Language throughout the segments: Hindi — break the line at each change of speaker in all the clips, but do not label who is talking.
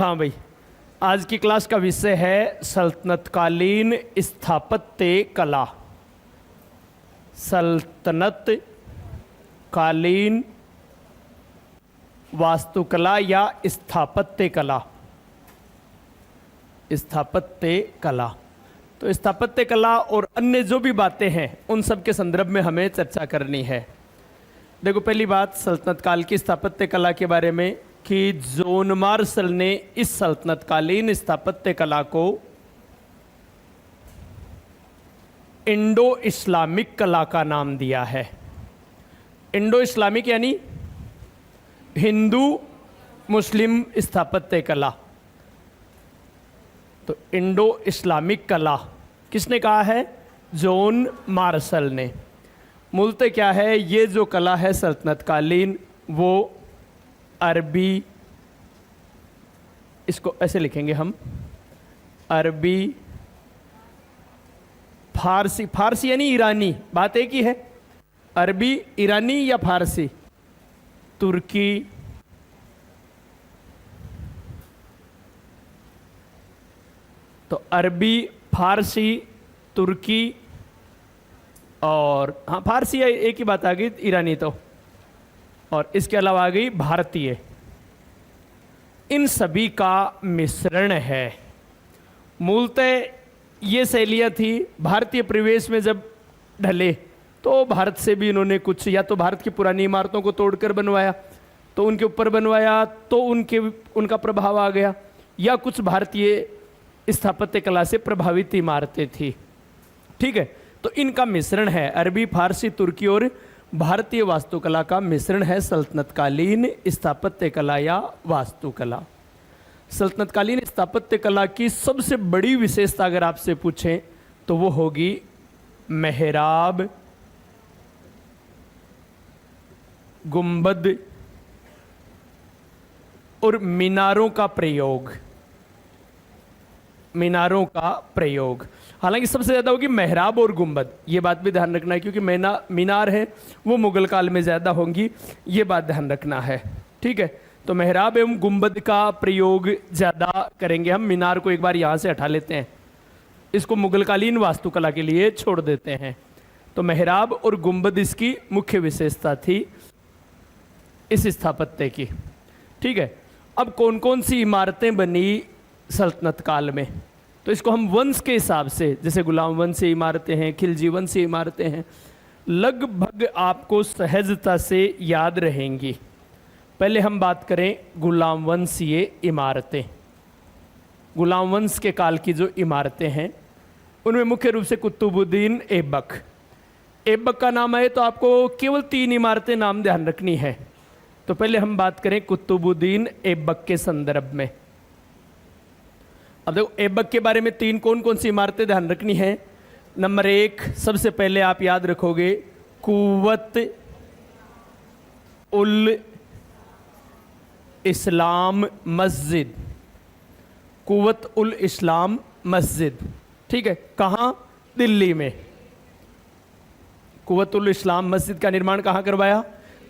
हाँ भाई, आज की क्लास का विषय है सल्तनत कालीन स्थापत्य कला। सल्तनत कालीन वास्तुकला या स्थापत्य कला। स्थापत्य कला, तो स्थापत्य कला और अन्य जो भी बातें हैं उन सब के संदर्भ में हमें चर्चा करनी है। देखो, पहली बात सल्तनत काल की स्थापत्य कला के बारे में कि जॉन मार्शल ने इस सल्तनत कालीन स्थापत्य कला को इंडो इस्लामिक कला का नाम दिया है। इंडो इस्लामिक यानी हिंदू मुस्लिम स्थापत्य कला। तो इंडो इस्लामिक कला किसने कहा है? जॉन मार्शल ने। मूलतः क्या है, ये जो कला है सल्तनत कालीन, वो अरबी, इसको ऐसे लिखेंगे हम, अरबी, फारसी, फारसी यानी ईरानी, बात एक ही है, अरबी, ईरानी या फारसी, तुर्की, तो अरबी, फारसी, तुर्की और हाँ फारसी एक ही बात आ गई, ईरानी तो, और इसके अलावा आ गई भारतीय। इन सभी का मिश्रण है। मूलतः ये शैलियाँ थी भारतीय परिवेश में जब ढले तो भारत से भी इन्होंने कुछ, या तो भारत की पुरानी इमारतों को तोड़कर बनवाया तो उनके ऊपर बनवाया तो उनका प्रभाव आ गया, या कुछ भारतीय स्थापत्य कला से प्रभावित इमारतें थी। ठीक है, तो इनका मिश्रण है, अरबी, फारसी, तुर्की और भारतीय वास्तुकला का मिश्रण है सल्तनत कालीन स्थापत्य कला या वास्तुकला। सल्तनत कालीन स्थापत्य कला की सबसे बड़ी विशेषता अगर आपसे पूछें तो वो होगी मेहराब, गुंबद और मीनारों का प्रयोग। मीनारों का प्रयोग, हालांकि सबसे ज़्यादा होगी मेहराब और गुंबद, ये बात भी ध्यान रखना है क्योंकि मीनार है वो मुगल काल में ज़्यादा होंगी, ये बात ध्यान रखना है। ठीक है, तो मेहराब एवं गुंबद का प्रयोग ज़्यादा करेंगे हम। मीनार को एक बार यहाँ से हटा लेते हैं, इसको मुगलकालीन वास्तुकला के लिए छोड़ देते हैं। तो मेहराब और गुंबद इसकी मुख्य विशेषता थी इस स्थापत्य की। ठीक है, अब कौन कौन सी इमारतें बनी सल्तनत काल में, तो इसको हम वंश के हिसाब से, जैसे गुलाम वंशीय इमारतें हैं, खिलजी वंशीय इमारतें हैं, लगभग आपको सहजता से याद रहेंगी। पहले हम बात करें गुलाम वंशीय इमारतें। गुलाम वंश के काल की जो इमारतें हैं उनमें मुख्य रूप से कुतुबुद्दीन ऐबक। ऐबक का नाम आए तो आपको केवल 3 इमारतें नाम ध्यान रखनी है। तो पहले हम बात करें कुतुबुद्दीन ऐबक के संदर्भ में। अब देखो, ऐबक के बारे में 3 कौन कौन सी इमारतें ध्यान रखनी है। नंबर 1, सबसे पहले आप याद रखोगे कुव्वत उल इस्लाम मस्जिद। कुव्वत उल इस्लाम मस्जिद, ठीक है, कहाँ? दिल्ली में। कुव्वत उल इस्लाम मस्जिद का निर्माण कहाँ करवाया?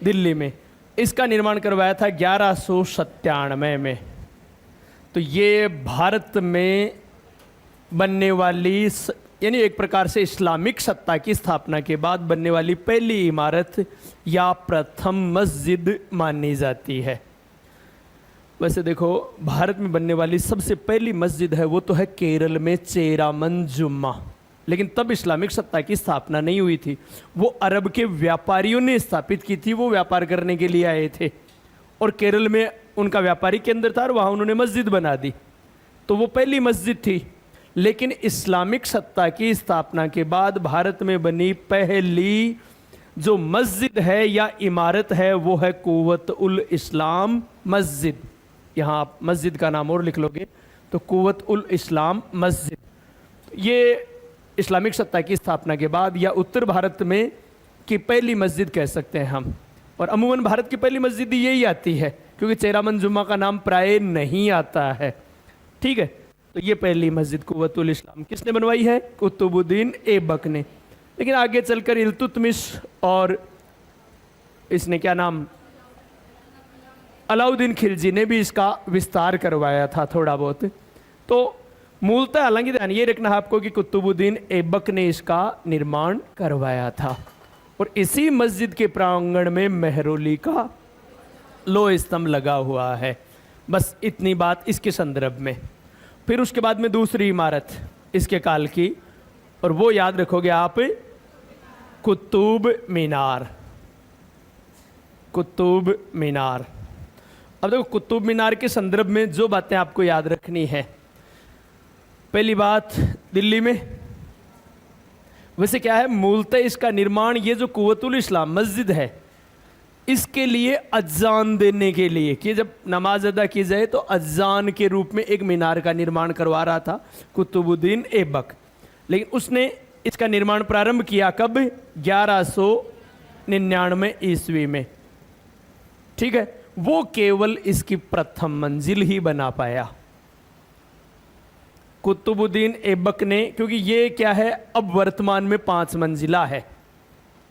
दिल्ली में। इसका निर्माण करवाया था 1197 में। तो ये भारत में बनने वाली, यानी एक प्रकार से इस्लामिक सत्ता की स्थापना के बाद बनने वाली पहली इमारत या प्रथम मस्जिद मानी जाती है। वैसे देखो, भारत में बनने वाली सबसे पहली मस्जिद है वो तो है केरल में चेरामन जुम्मा, लेकिन तब इस्लामिक सत्ता की स्थापना नहीं हुई थी, वो अरब के व्यापारियों ने स्थापित की थी। वो व्यापार करने के लिए आए थे और केरल में उनका व्यापारी केंद्र था और वहाँ उन्होंने मस्जिद बना दी, तो वो पहली मस्जिद थी। लेकिन इस्लामिक सत्ता की स्थापना के बाद भारत में बनी पहली जो मस्जिद है या इमारत है वो है कुव्वत उल इस्लाम मस्जिद। यहाँ आप मस्जिद का नाम और लिख लोगे तो कुव्वत उल इस्लाम मस्जिद। ये इस्लामिक सत्ता की स्थापना के बाद या उत्तर भारत में की पहली मस्जिद कह सकते हैं हम, और अमूमन भारत की पहली मस्जिद यही आती है क्योंकि चेरामन जुम्मा का नाम प्राय नहीं आता है। ठीक है, तो ये पहली मस्जिद कुव्वत उल इस्लाम किसने बनवाई है? कुतुबुद्दीन ऐबक ने। लेकिन आगे चलकर इल्तुतमिश और इसने क्या नाम, अलाउद्दीन खिलजी ने भी इसका विस्तार करवाया था थोड़ा बहुत। तो मूलतः हालांकि ध्यान ये रखना है आपको कि कुतुबुद्दीन ऐबक ने इसका निर्माण करवाया था। और इसी मस्जिद के प्रांगण में मेहरौली का लोह स्तंभ लगा हुआ है। बस इतनी बात इसके संदर्भ में। फिर उसके बाद में दूसरी इमारत इसके काल की, और वो याद रखोगे आप, कुतुब मीनार। कुतुब मीनार। अब देखो कुतुब मीनार के संदर्भ में जो बातें आपको याद रखनी है, पहली बात दिल्ली में। वैसे क्या है, मूलतः इसका निर्माण, ये जो कुव्वतुल इस्लाम मस्जिद है, इसके लिए अजान देने के लिए कि जब नमाज अदा की जाए तो अजान के रूप में एक मीनार का निर्माण करवा रहा था कुतुबुद्दीन ऐबक। लेकिन उसने इसका निर्माण प्रारंभ किया कब? 1199 ईस्वी में। ठीक है, वो केवल इसकी प्रथम मंजिल ही बना पाया कुतुबुद्दीन ऐबक ने, क्योंकि ये क्या है, अब वर्तमान में 5 मंजिला है।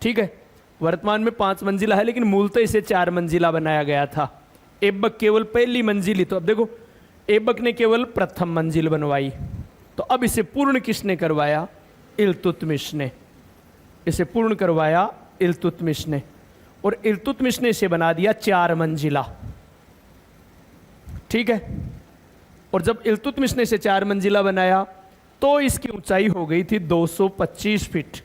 ठीक है, वर्तमान में 5 मंजिला है, लेकिन मूलतः इसे 4 मंजिला बनाया गया था। ऐबक केवल पहली मंजिल ही, तो अब देखो ऐबक ने केवल प्रथम मंजिल बनवाई। तो अब इसे पूर्ण किसने करवाया? इल्तुतमिश ने। इसे पूर्ण करवाया इल्तुतमिश ने, और इल्तुतमिश ने इसे बना दिया 4 मंजिला। ठीक है, और जब इल्तुतमिश ने इसे 4 मंजिला बनाया तो इसकी ऊंचाई हो गई थी 225 फीट।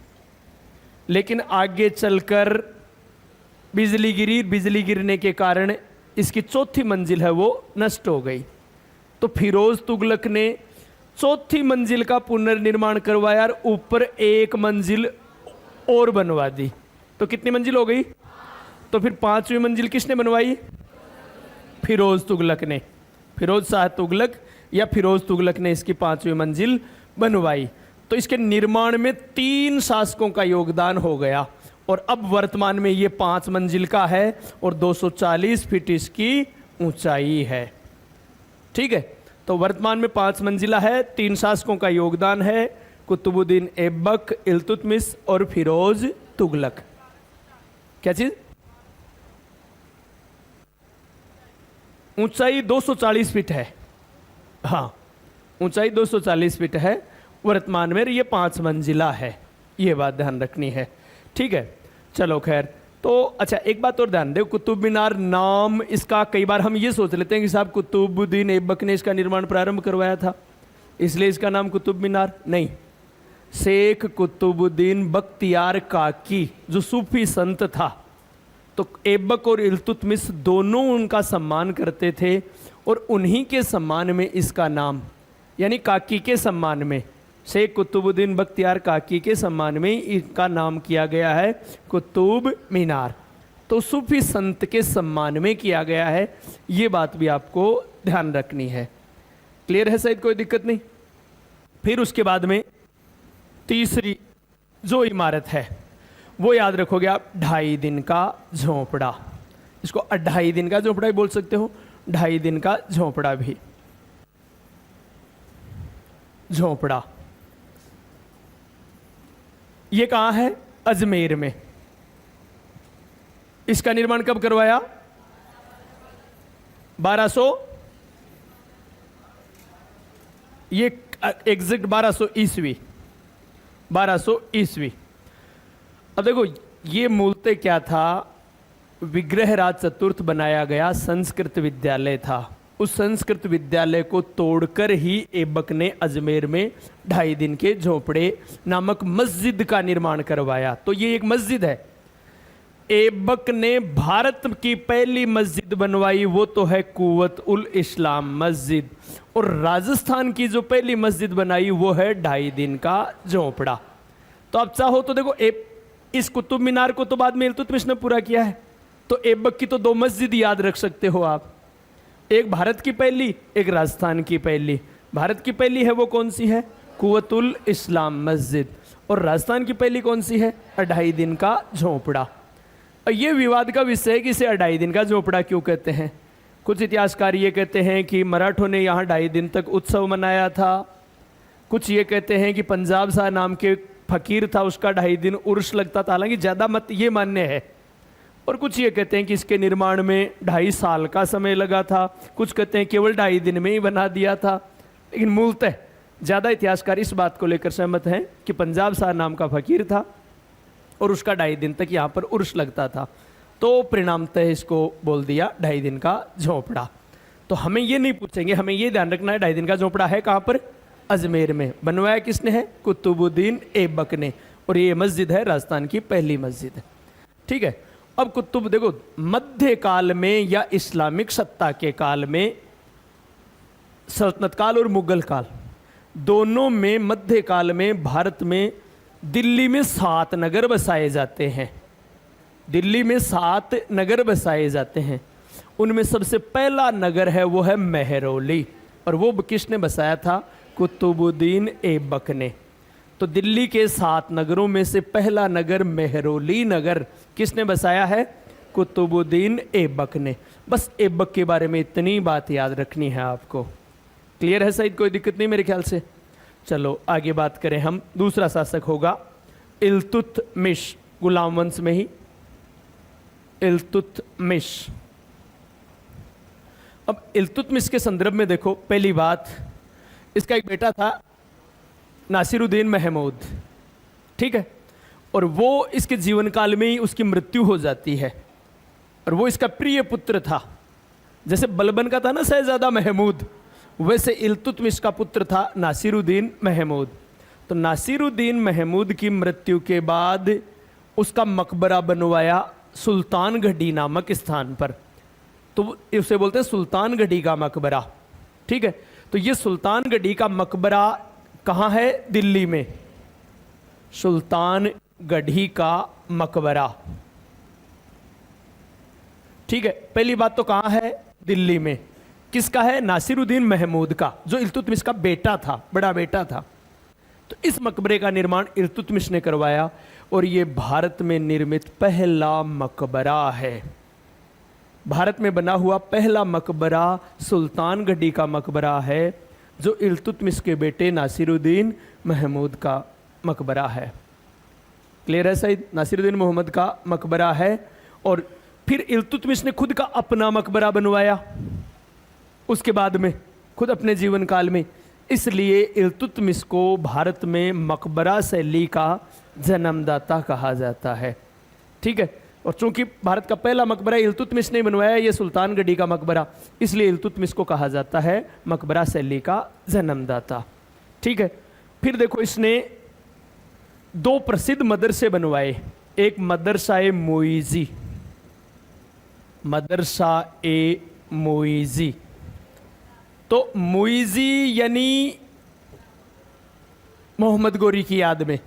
लेकिन आगे चलकर बिजली गिरी, बिजली गिरने के कारण इसकी चौथी मंजिल है वो नष्ट हो गई। तो फिरोज तुगलक ने चौथी मंजिल का पुनर्निर्माण करवाया और ऊपर एक मंजिल और बनवा दी। तो कितनी मंजिल हो गई? तो फिर 5वीं मंजिल किसने बनवाई? फिरोज तुगलक ने। फिरोज शाह तुगलक या फिरोज तुगलक ने इसकी 5वीं मंजिल बनवाई। तो इसके निर्माण में 3 शासकों का योगदान हो गया, और अब वर्तमान में ये 5 मंजिल का है और 240 फीट इसकी ऊंचाई है। ठीक है, तो वर्तमान में 5 मंजिला है, 3 शासकों का योगदान है, कुतुबुद्दीन ऐबक, इल्तुतमिश और फिरोज तुगलक। क्या चीज? ऊंचाई 240 फीट है। हाँ, ऊंचाई 240 फीट है वर्तमान में, ये 5 मंजिला है, ये बात ध्यान रखनी है। ठीक है, चलो खैर। तो अच्छा, एक बात और ध्यान दो, कुतुब मीनार नाम इसका कई बार हम ये सोच लेते हैं कि साहब कुतुबुद्दीन ऐबक ने इसका निर्माण प्रारंभ करवाया था इसलिए इसका नाम कुतुब मीनार नहीं। शेख कुतुबुद्दीन बख्तियार काकी जो सूफी संत था, तो ऐबक और इल्तुतमिश दोनों उनका सम्मान करते थे, और उन्हीं के सम्मान में इसका नाम, यानी काकी के सम्मान में, शेख कुतुबुद्दीन बख्तियार काकी के सम्मान में इनका नाम किया गया है कुतुब मीनार। तो सूफी संत के सम्मान में किया गया है, ये बात भी आपको ध्यान रखनी है। क्लियर है सही? कोई दिक्कत नहीं। फिर उसके बाद में तीसरी जो इमारत है वो याद रखोगे आप, 2.5 दिन का झोंपड़ा। इसको 2.5 दिन का झोंपड़ा भी बोल सकते हो, 2.5 दिन का झोंपड़ा भी। झोंपड़ा ये कहाँ है? अजमेर में। इसका निर्माण कब करवाया? 1200, ये एग्जैक्ट 1200 ईस्वी। 1200 ईस्वी। अब देखो ये मूलतः क्या था, विग्रहराज चतुर्थ बनाया गया संस्कृत विद्यालय था। उस संस्कृत विद्यालय को तोड़कर ही ऐबक ने अजमेर में 2.5 दिन के झोपड़े नामक मस्जिद का निर्माण करवाया। तो ये एक मस्जिद है। ऐबक ने भारत की पहली मस्जिद बनवाई, वो तो है कुव्वत उल इस्लाम मस्जिद, और राजस्थान की जो पहली मस्जिद बनाई वो है 2.5 दिन का झोपड़ा। तो आप चाहो तो देखो, इस कुतुब मीनार को तो बाद में इल्तुतमिश ने पूरा किया है, तो ऐबक की तो 2 मस्जिद याद रख सकते हो आप, एक भारत की पहली, एक राजस्थान की पहली। भारत की पहली है वो कौन सी है? कुव्वत उल इस्लाम मस्जिद। और राजस्थान की पहली कौन सी है? 2.5 दिन का झोपड़ा। और ये विवाद का विषय है कि इसे 2.5 दिन का झोपड़ा क्यों कहते हैं। कुछ इतिहासकार ये कहते हैं कि मराठों ने यहाँ 2.5 दिन तक उत्सव मनाया था। कुछ ये कहते हैं कि पंजाब शाह नाम के फकीर था, उसका 2.5 दिन उर्स लगता था। हालांकि ज़्यादा मत ये मान्य है, और कुछ ये कहते हैं कि इसके निर्माण में 2.5 साल का समय लगा था, कुछ कहते हैं केवल 2.5 दिन में ही बना दिया था। लेकिन मूलतः ज़्यादा इतिहासकार इस बात को लेकर सहमत हैं कि पंजाब शाह नाम का फकीर था और उसका 2.5 दिन तक यहाँ पर उर्स लगता था, तो परिणामतः इसको बोल दिया 2.5 दिन का झोंपड़ा। तो हमें ये नहीं पूछेंगे, हमें ये ध्यान रखना है 2.5 दिन का झोंपड़ा है कहाँ पर? अजमेर में। बनवाया किसने है? कुतुबुद्दीन ऐबक ने। और ये मस्जिद है राजस्थान की पहली मस्जिद। ठीक है, अब कुतुब देखो, मध्य काल में या इस्लामिक सत्ता के काल में, सल्तनत काल और मुगल काल दोनों में, मध्य काल में भारत में दिल्ली में 7 नगर बसाए जाते हैं। दिल्ली में 7 नगर बसाए जाते हैं। उनमें सबसे पहला नगर है वो है मेहरौली, और वो किसने बसाया था? कुतुबुद्दीन ऐबक ने। तो दिल्ली के 7 नगरों में से पहला नगर मेहरौली नगर किसने बसाया है? कुतुबुद्दीन ऐबक ने। बस ऐबक के बारे में इतनी बात याद रखनी है आपको। क्लियर है सईद? कोई दिक्कत नहीं मेरे ख्याल से। चलो आगे बात करें हम। दूसरा शासक होगा इल्तुतमिश, गुलाम वंश में ही इल्तुतमिश। अब इल्तुतमिश के संदर्भ में देखो, पहली बात, इसका एक बेटा था नासिरुद्दीन महमूद। ठीक है, और वो इसके जीवन काल में ही उसकी मृत्यु हो जाती है, और वो इसका प्रिय पुत्र था। जैसे बलबन का था ना शहजादा महमूद, वैसे इल्तुतमिश का पुत्र था नासिरुद्दीन महमूद। तो नासिरुद्दीन महमूद की मृत्यु के बाद उसका मकबरा बनवाया सुल्तानगढ़ी नामक स्थान पर। तो उसे बोलते हैं सुल्तानगढ़ी का मकबरा। ठीक है, तो ये सुल्तानगढ़ी का मकबरा कहाँ है? दिल्ली में। सुल्तानगढ़ी का मकबरा। ठीक है, पहली बात तो कहाँ है? दिल्ली में। किसका है? नासिरुद्दीन महमूद का, जो इल्तुतमिश का बेटा था, बड़ा बेटा था। तो इस मकबरे का निर्माण इल्तुतमिश ने करवाया, और ये भारत में निर्मित पहला मकबरा है। भारत में बना हुआ पहला मकबरा सुल्तानगढ़ी का मकबरा है, जो इल्तुतमिश के बेटे नासिरुद्दीन महमूद का मकबरा है। क्लियर है सईद? नासिरुद्दीन मोहम्मद का मकबरा है। और फिर इल्तुतमिश ने खुद का अपना मकबरा बनवाया उसके बाद में, खुद अपने जीवन काल में। इसलिए इल्तुतमिश को भारत में मकबरा शैली का जन्मदाता कहा जाता है। ठीक है, और चूंकि भारत का पहला मकबरा इल्तुतमिश ने बनवाया, ये सुल्तानगढ़ी का मकबरा, इसलिए इल्तुतमिश को कहा जाता है मकबरा शैली का जन्मदाता। ठीक है, फिर देखो, इसने 2 प्रसिद्ध मदरसे बनवाए। एक मदरसा-ए मोइजी, मदरसा-ए मोइजी। तो मोइजी यानी मोहम्मद गोरी की याद में,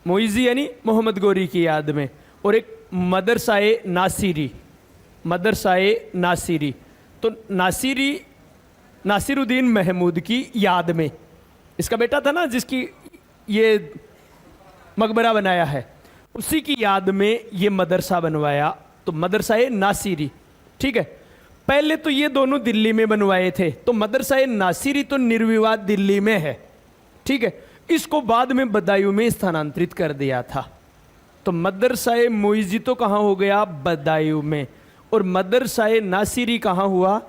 मोइजी यानी मोहम्मद गोरी की याद में। और एक मदरसा-ए नासिरी, मदरसा-ए नासिरी, तो नासिरी नासिरुद्दीन महमूद की याद में। इसका बेटा था ना जिसकी ये मकबरा बनाया है, उसी की याद में ये मदरसा बनवाया, तो मदरसा-ए नासिरी। ठीक है, पहले तो ये दोनों दिल्ली में बनवाए थे, तो मदरसा-ए नासिरी तो निर्विवाद दिल्ली में है। ठीक है, इसको बाद में बदायूं में स्थानांतरित कर दिया था। तो मदरसा-ए मोइजी तो कहाँ हो गया? बदायूं में। और मदरसा-ए नासिरी कहाँ हुआ?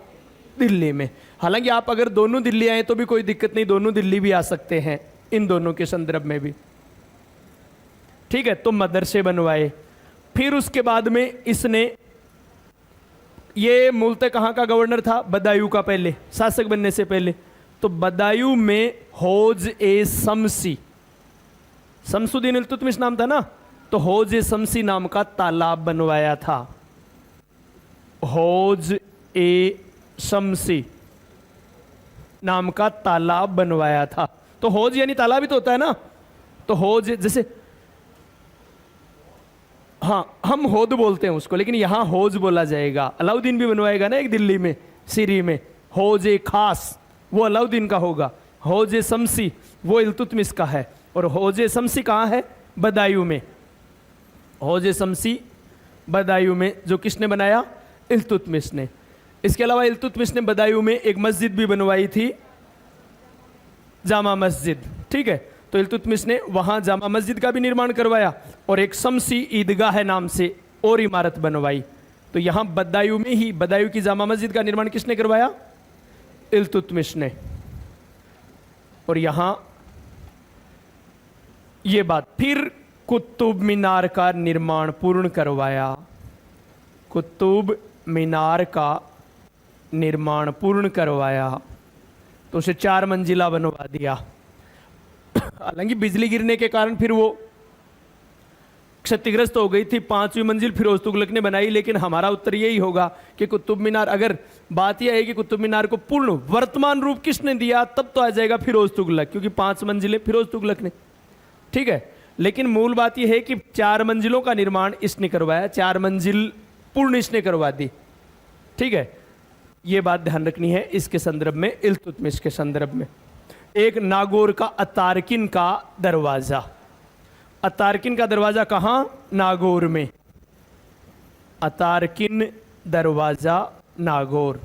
दिल्ली में। हालांकि आप अगर दोनों दिल्ली आए तो भी कोई दिक्कत नहीं, दोनों दिल्ली भी आ सकते हैं इन दोनों के संदर्भ में भी। ठीक है, तो मदरसे बनवाए। फिर उसके बाद में इसने, ये मूलतः कहाँ का गवर्नर था? बदायूं का, पहले शासक बनने से पहले। तो बदायूं में हौज-ए-शम्सी, शमसुद्दीन इल्तुतमिश नाम था ना, तो हौज-ए-शम्सी नाम का तालाब बनवाया था। हौज-ए-शम्सी नाम का तालाब बनवाया था। तो हौज यानी तालाब ही तो होता है ना, तो हौज, जैसे हाँ हम हौद बोलते हैं उसको, लेकिन यहां हौज बोला जाएगा। अलाउद्दीन भी बनवाएगा ना एक दिल्ली में, सीरी में, हौज-ए-खास वो अलाउद्दीन का होगा, हौज-ए-शम्सी वो इल्तुतमिश का है। और हौज-ए-शम्सी कहाँ है? बदायूं में। हौज-ए-शम्सी बदायूं में, जो किसने बनाया? इल्तुतमिश ने। इसके अलावा इल्तुतमिश ने बदायूं में एक मस्जिद भी बनवाई थी, जामा मस्जिद। ठीक है, तो इल्तुतमिश ने वहां जामा मस्जिद का भी निर्माण करवाया, और एक शम्सी ईदगाह है नाम से और इमारत बनवाई। तो यहां बदायूं में ही, बदायूं की जामा मस्जिद का निर्माण किसने करवाया? इल्तुतमिश ने। और यहां ये बात, फिर कुतुब मीनार का निर्माण पूर्ण करवाया। कुतुब मीनार का निर्माण पूर्ण करवाया तो उसे 4 मंजिला बनवा दिया। हालांकि बिजली गिरने के कारण फिर वो क्षतिग्रस्त हो गई थी। 5वीं मंजिल फिरोज तुगलक ने बनाई। लेकिन हमारा उत्तर यही होगा कि कुतुब मीनार, अगर बात यह है कि कुतुब मीनार को पूर्ण वर्तमान रूप किसने दिया, तब तो आ जाएगा फिरोज तुगलक, क्योंकि 5 मंजिलें फिरोज तुगलक ने। ठीक है, लेकिन मूल बात यह है कि 4 मंजिलों का निर्माण इसने करवाया, 4 मंजिल पूर्ण इसने करवा दी। ठीक है, यह बात ध्यान रखनी है इसके संदर्भ में, इल्तुतमिश के संदर्भ में। एक नागौर का अतारकिन का दरवाजा। अतारकिन का दरवाजा कहां? नागौर में। अतारकिन दरवाजा नागौर।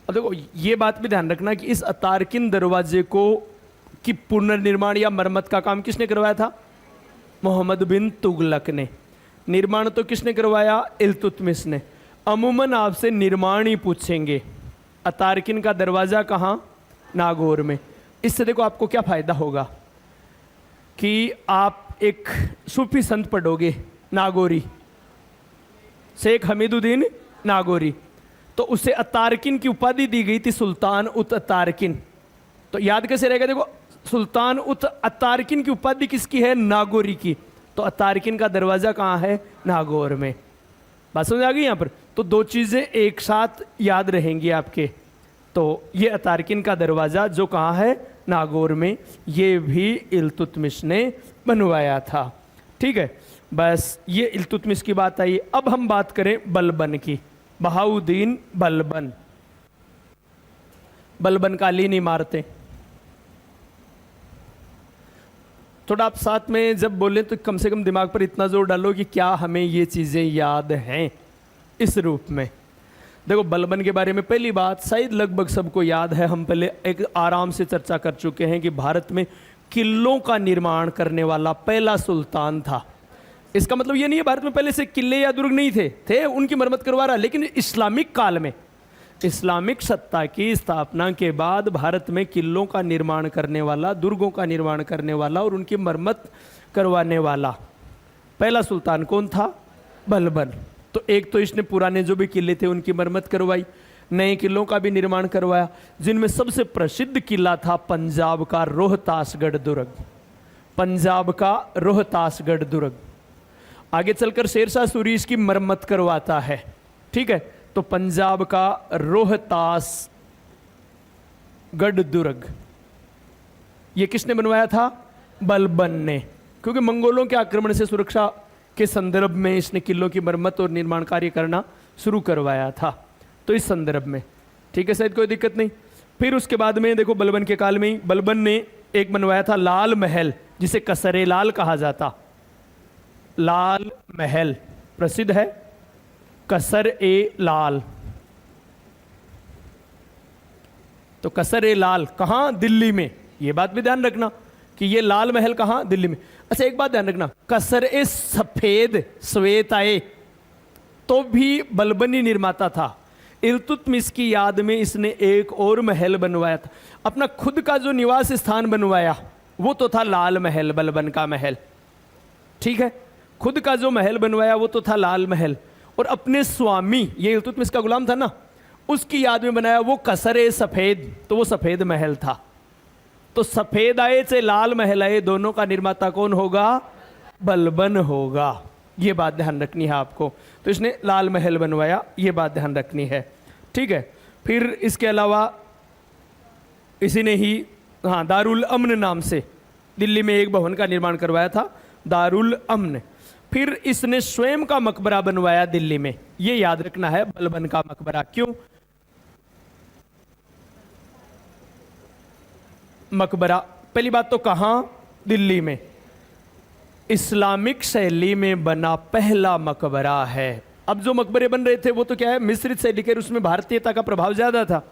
अब देखो ये बात भी ध्यान रखना कि इस अतारकिन दरवाजे को की पुनर्निर्माण या मरम्मत का काम किसने करवाया था? मोहम्मद बिन तुगलक ने। निर्माण तो किसने करवाया? इल्तुतमिश ने। अमूमन आपसे निर्माण ही पूछेंगे। अतारकिन का दरवाजा कहां? नागौर में। इससे देखो आपको क्या फायदा होगा कि आप एक सूफी संत पढ़ोगे नागौरी, शेख हमीदुद्दीन नागौरी, तो उसे अतारकिन की उपाधि दी गई थी, सुल्तान उत अतारकिन। तो याद कैसे रहेगा? देखो, सुल्तान उत अतारकिन की उपाधि किसकी है? नागौरी की। तो अतारकिन का दरवाजा कहाँ है? नागौर में। बात समझ आ गई यहाँ पर? तो 2 चीजें एक साथ याद रहेंगी आपके। तो ये अतारकिन का दरवाजा जो कहाँ है? नागौर में। ये भी इल्तुतमिश ने बनवाया था। ठीक है, बस ये इल्तुतमिश की बात आई। अब हम बात करें बलबन की। बहाउद्दीन बलबन। बलबन कालीन इमारतें। थोड़ा आप साथ में जब बोले तो कम से कम दिमाग पर इतना जोर डालो कि क्या हमें ये चीजें याद हैं इस रूप में। देखो, बलबन के बारे में पहली बात शायद लगभग सबको याद है, हम पहले एक आराम से चर्चा कर चुके हैं कि भारत में किलों का निर्माण करने वाला पहला सुल्तान था। इसका मतलब ये नहीं है भारत में पहले से किले या दुर्ग नहीं थे उनकी मरम्मत करवा रहा। लेकिन इस्लामिक काल में, इस्लामिक सत्ता की स्थापना के बाद भारत में किलों का निर्माण करने वाला, दुर्गों का निर्माण करने वाला और उनकी मरम्मत करवाने वाला पहला सुल्तान कौन था? बलबन। तो एक तो इसने पुराने जो भी किले थे उनकी मरम्मत करवाई, नए किलों का भी निर्माण करवाया, जिनमें सबसे प्रसिद्ध किला था पंजाब का रोहतासगढ़ दुर्ग। पंजाब का रोहतासगढ़ दुर्ग। आगे चलकर शेरशाह सूरी इसकी मरम्मत करवाता है। ठीक है, तो पंजाब का रोहतासगढ़ दुर्ग ये किसने बनवाया था? बलबन ने। क्योंकि मंगोलों के आक्रमण से सुरक्षा के संदर्भ में इसने किलों की मरम्मत और निर्माण कार्य करना शुरू करवाया था। तो इस संदर्भ में ठीक है, शायद कोई दिक्कत नहीं। फिर उसके बाद में देखो, बलबन के काल में ही बलबन ने एक बनवाया था लाल महल, जिसे कसरे लाल कहा जाता। लाल महल प्रसिद्ध है, कसर ए लाल। तो कसर ए लाल कहां? दिल्ली में। यह बात भी ध्यान रखना कि यह लाल महल कहां? दिल्ली में। अच्छा, एक बात ध्यान रखना, कसर ए सफेद श्वेत आए तो भी बलबनी निर्माता था। इल्तुतमिश की याद में इसने एक और महल बनवाया था। अपना खुद का जो निवास स्थान बनवाया वो तो था लाल महल, बलबन का महल। ठीक है, खुद का जो महल बनवाया वो तो था लाल महल। और अपने स्वामी, ये इल्तुतमिश का गुलाम था ना, उसकी याद में बनाया वो कसरे सफेद, तो वो सफेद महल था। तो सफेद आए से लाल महल आए, दोनों का निर्माता कौन होगा? बलबन होगा। ये बात ध्यान रखनी है आपको। तो इसने लाल महल बनवाया, ये बात ध्यान रखनी है। ठीक है, फिर इसके अलावा इसी ने ही दारुल अमन नाम से दिल्ली में एक भवन का निर्माण करवाया था, दारुल अमन। फिर इसने स्वयं का मकबरा बनवाया दिल्ली में। ये याद रखना है, बलबन का मकबरा। क्यों मकबरा? पहली बात तो कहां? दिल्ली में। इस्लामिक शैली में बना पहला मकबरा है। अब जो मकबरे बन रहे थे वो तो क्या है? मिश्रित शैली के, उसमें भारतीयता का प्रभाव ज्यादा था।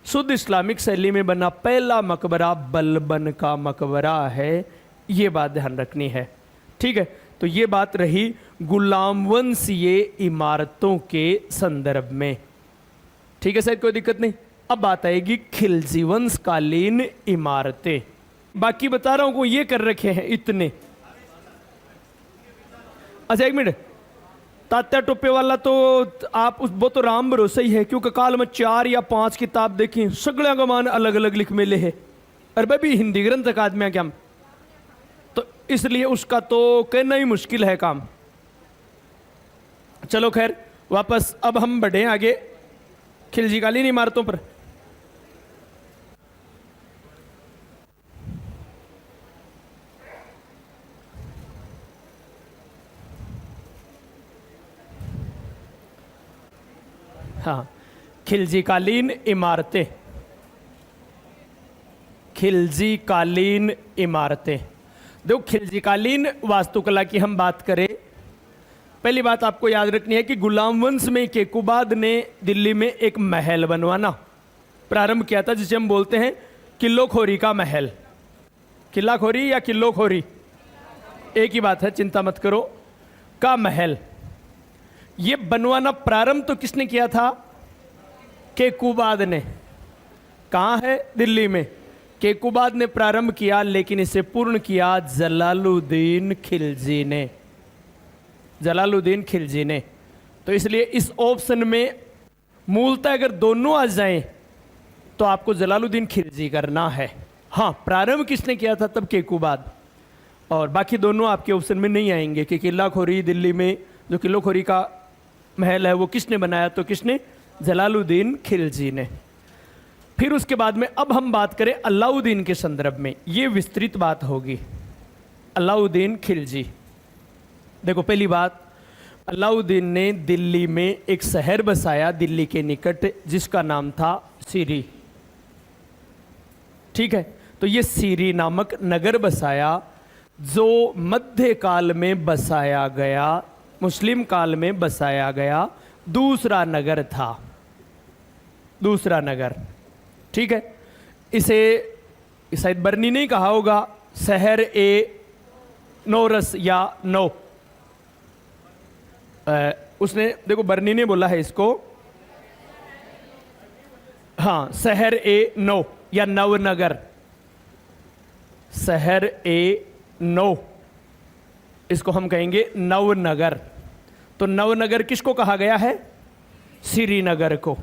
शुद्ध इस्लामिक शैली में बना पहला मकबरा बलबन का मकबरा है। ये बात ध्यान रखनी है। ठीक है, तो ये बात रही गुलाम वंशीय इमारतों के संदर्भ में। ठीक है सर, कोई दिक्कत नहीं। अब बात आएगी खिलजी वंशकालीन इमारतें। बाकी बता रहा हूं को ये कर रखे हैं इतने। अच्छा एक मिनट, तात्या टोपे वाला तो आप वो तो राम भरोसे ही है, क्योंकि काल में 4 या 5 किताब देखी, सगळ्या का मान अलग अलग लिख मिले है, और वह भी हिंदी ग्रंथ अकादमी क्या, तो इसलिए उसका तो कहना ही मुश्किल है काम। चलो खैर वापस अब हम बढ़े आगे खिलजी कालीन इमारतों पर। हाँ, खिलजी कालीन इमारतें, खिलजी कालीन इमारतें। देखो खिलजी कालीन वास्तुकला की हम बात करें, पहली बात आपको याद रखनी है कि गुलाम वंश में केकुबाद ने दिल्ली में एक महल बनवाना प्रारंभ किया था, जिसे हम बोलते हैं किल्लोखोरी का महल। किल्लाखोरी या किल्लोखोरी एक ही बात है, चिंता मत करो। का महल ये बनवाना प्रारंभ तो किसने किया था? केकुबाद ने। कहाँ है? दिल्ली में। केकुबाद ने प्रारंभ किया, लेकिन इसे पूर्ण किया जलालुद्दीन खिलजी ने। जलालुद्दीन खिलजी ने। तो इसलिए इस ऑप्शन में मूलतः अगर दोनों आ जाएं तो आपको जलालुद्दीन खिलजी करना है। हाँ, प्रारंभ किसने किया था? तब केकुबाद। और बाकी दोनों आपके ऑप्शन में नहीं आएंगे कि किल्लाखोरी दिल्ली में जो किल्लोखोरी का महल है वो किसने बनाया? तो किसने? जलालुद्दीन खिलजी ने। फिर उसके बाद में अब हम बात करें अलाउद्दीन के संदर्भ में, ये विस्तृत बात होगी। अलाउद्दीन खिलजी, देखो पहली बात, अलाउद्दीन ने दिल्ली में एक शहर बसाया दिल्ली के निकट, जिसका नाम था सीरी। ठीक है, तो ये सीरी नामक नगर बसाया, जो मध्यकाल में बसाया गया, मुस्लिम काल में बसाया गया दूसरा नगर था। दूसरा नगर, ठीक है। इसे शायद बर्नी नहीं कहा होगा, शहर ए नोरस या नो, उसने देखो बर्नी ने बोला है इसको, हाँ, शहर ए नो या नवनगर, शहर ए नो, इसको हम कहेंगे नवनगर। तो नवनगर किसको कहा गया है? श्रीनगर को।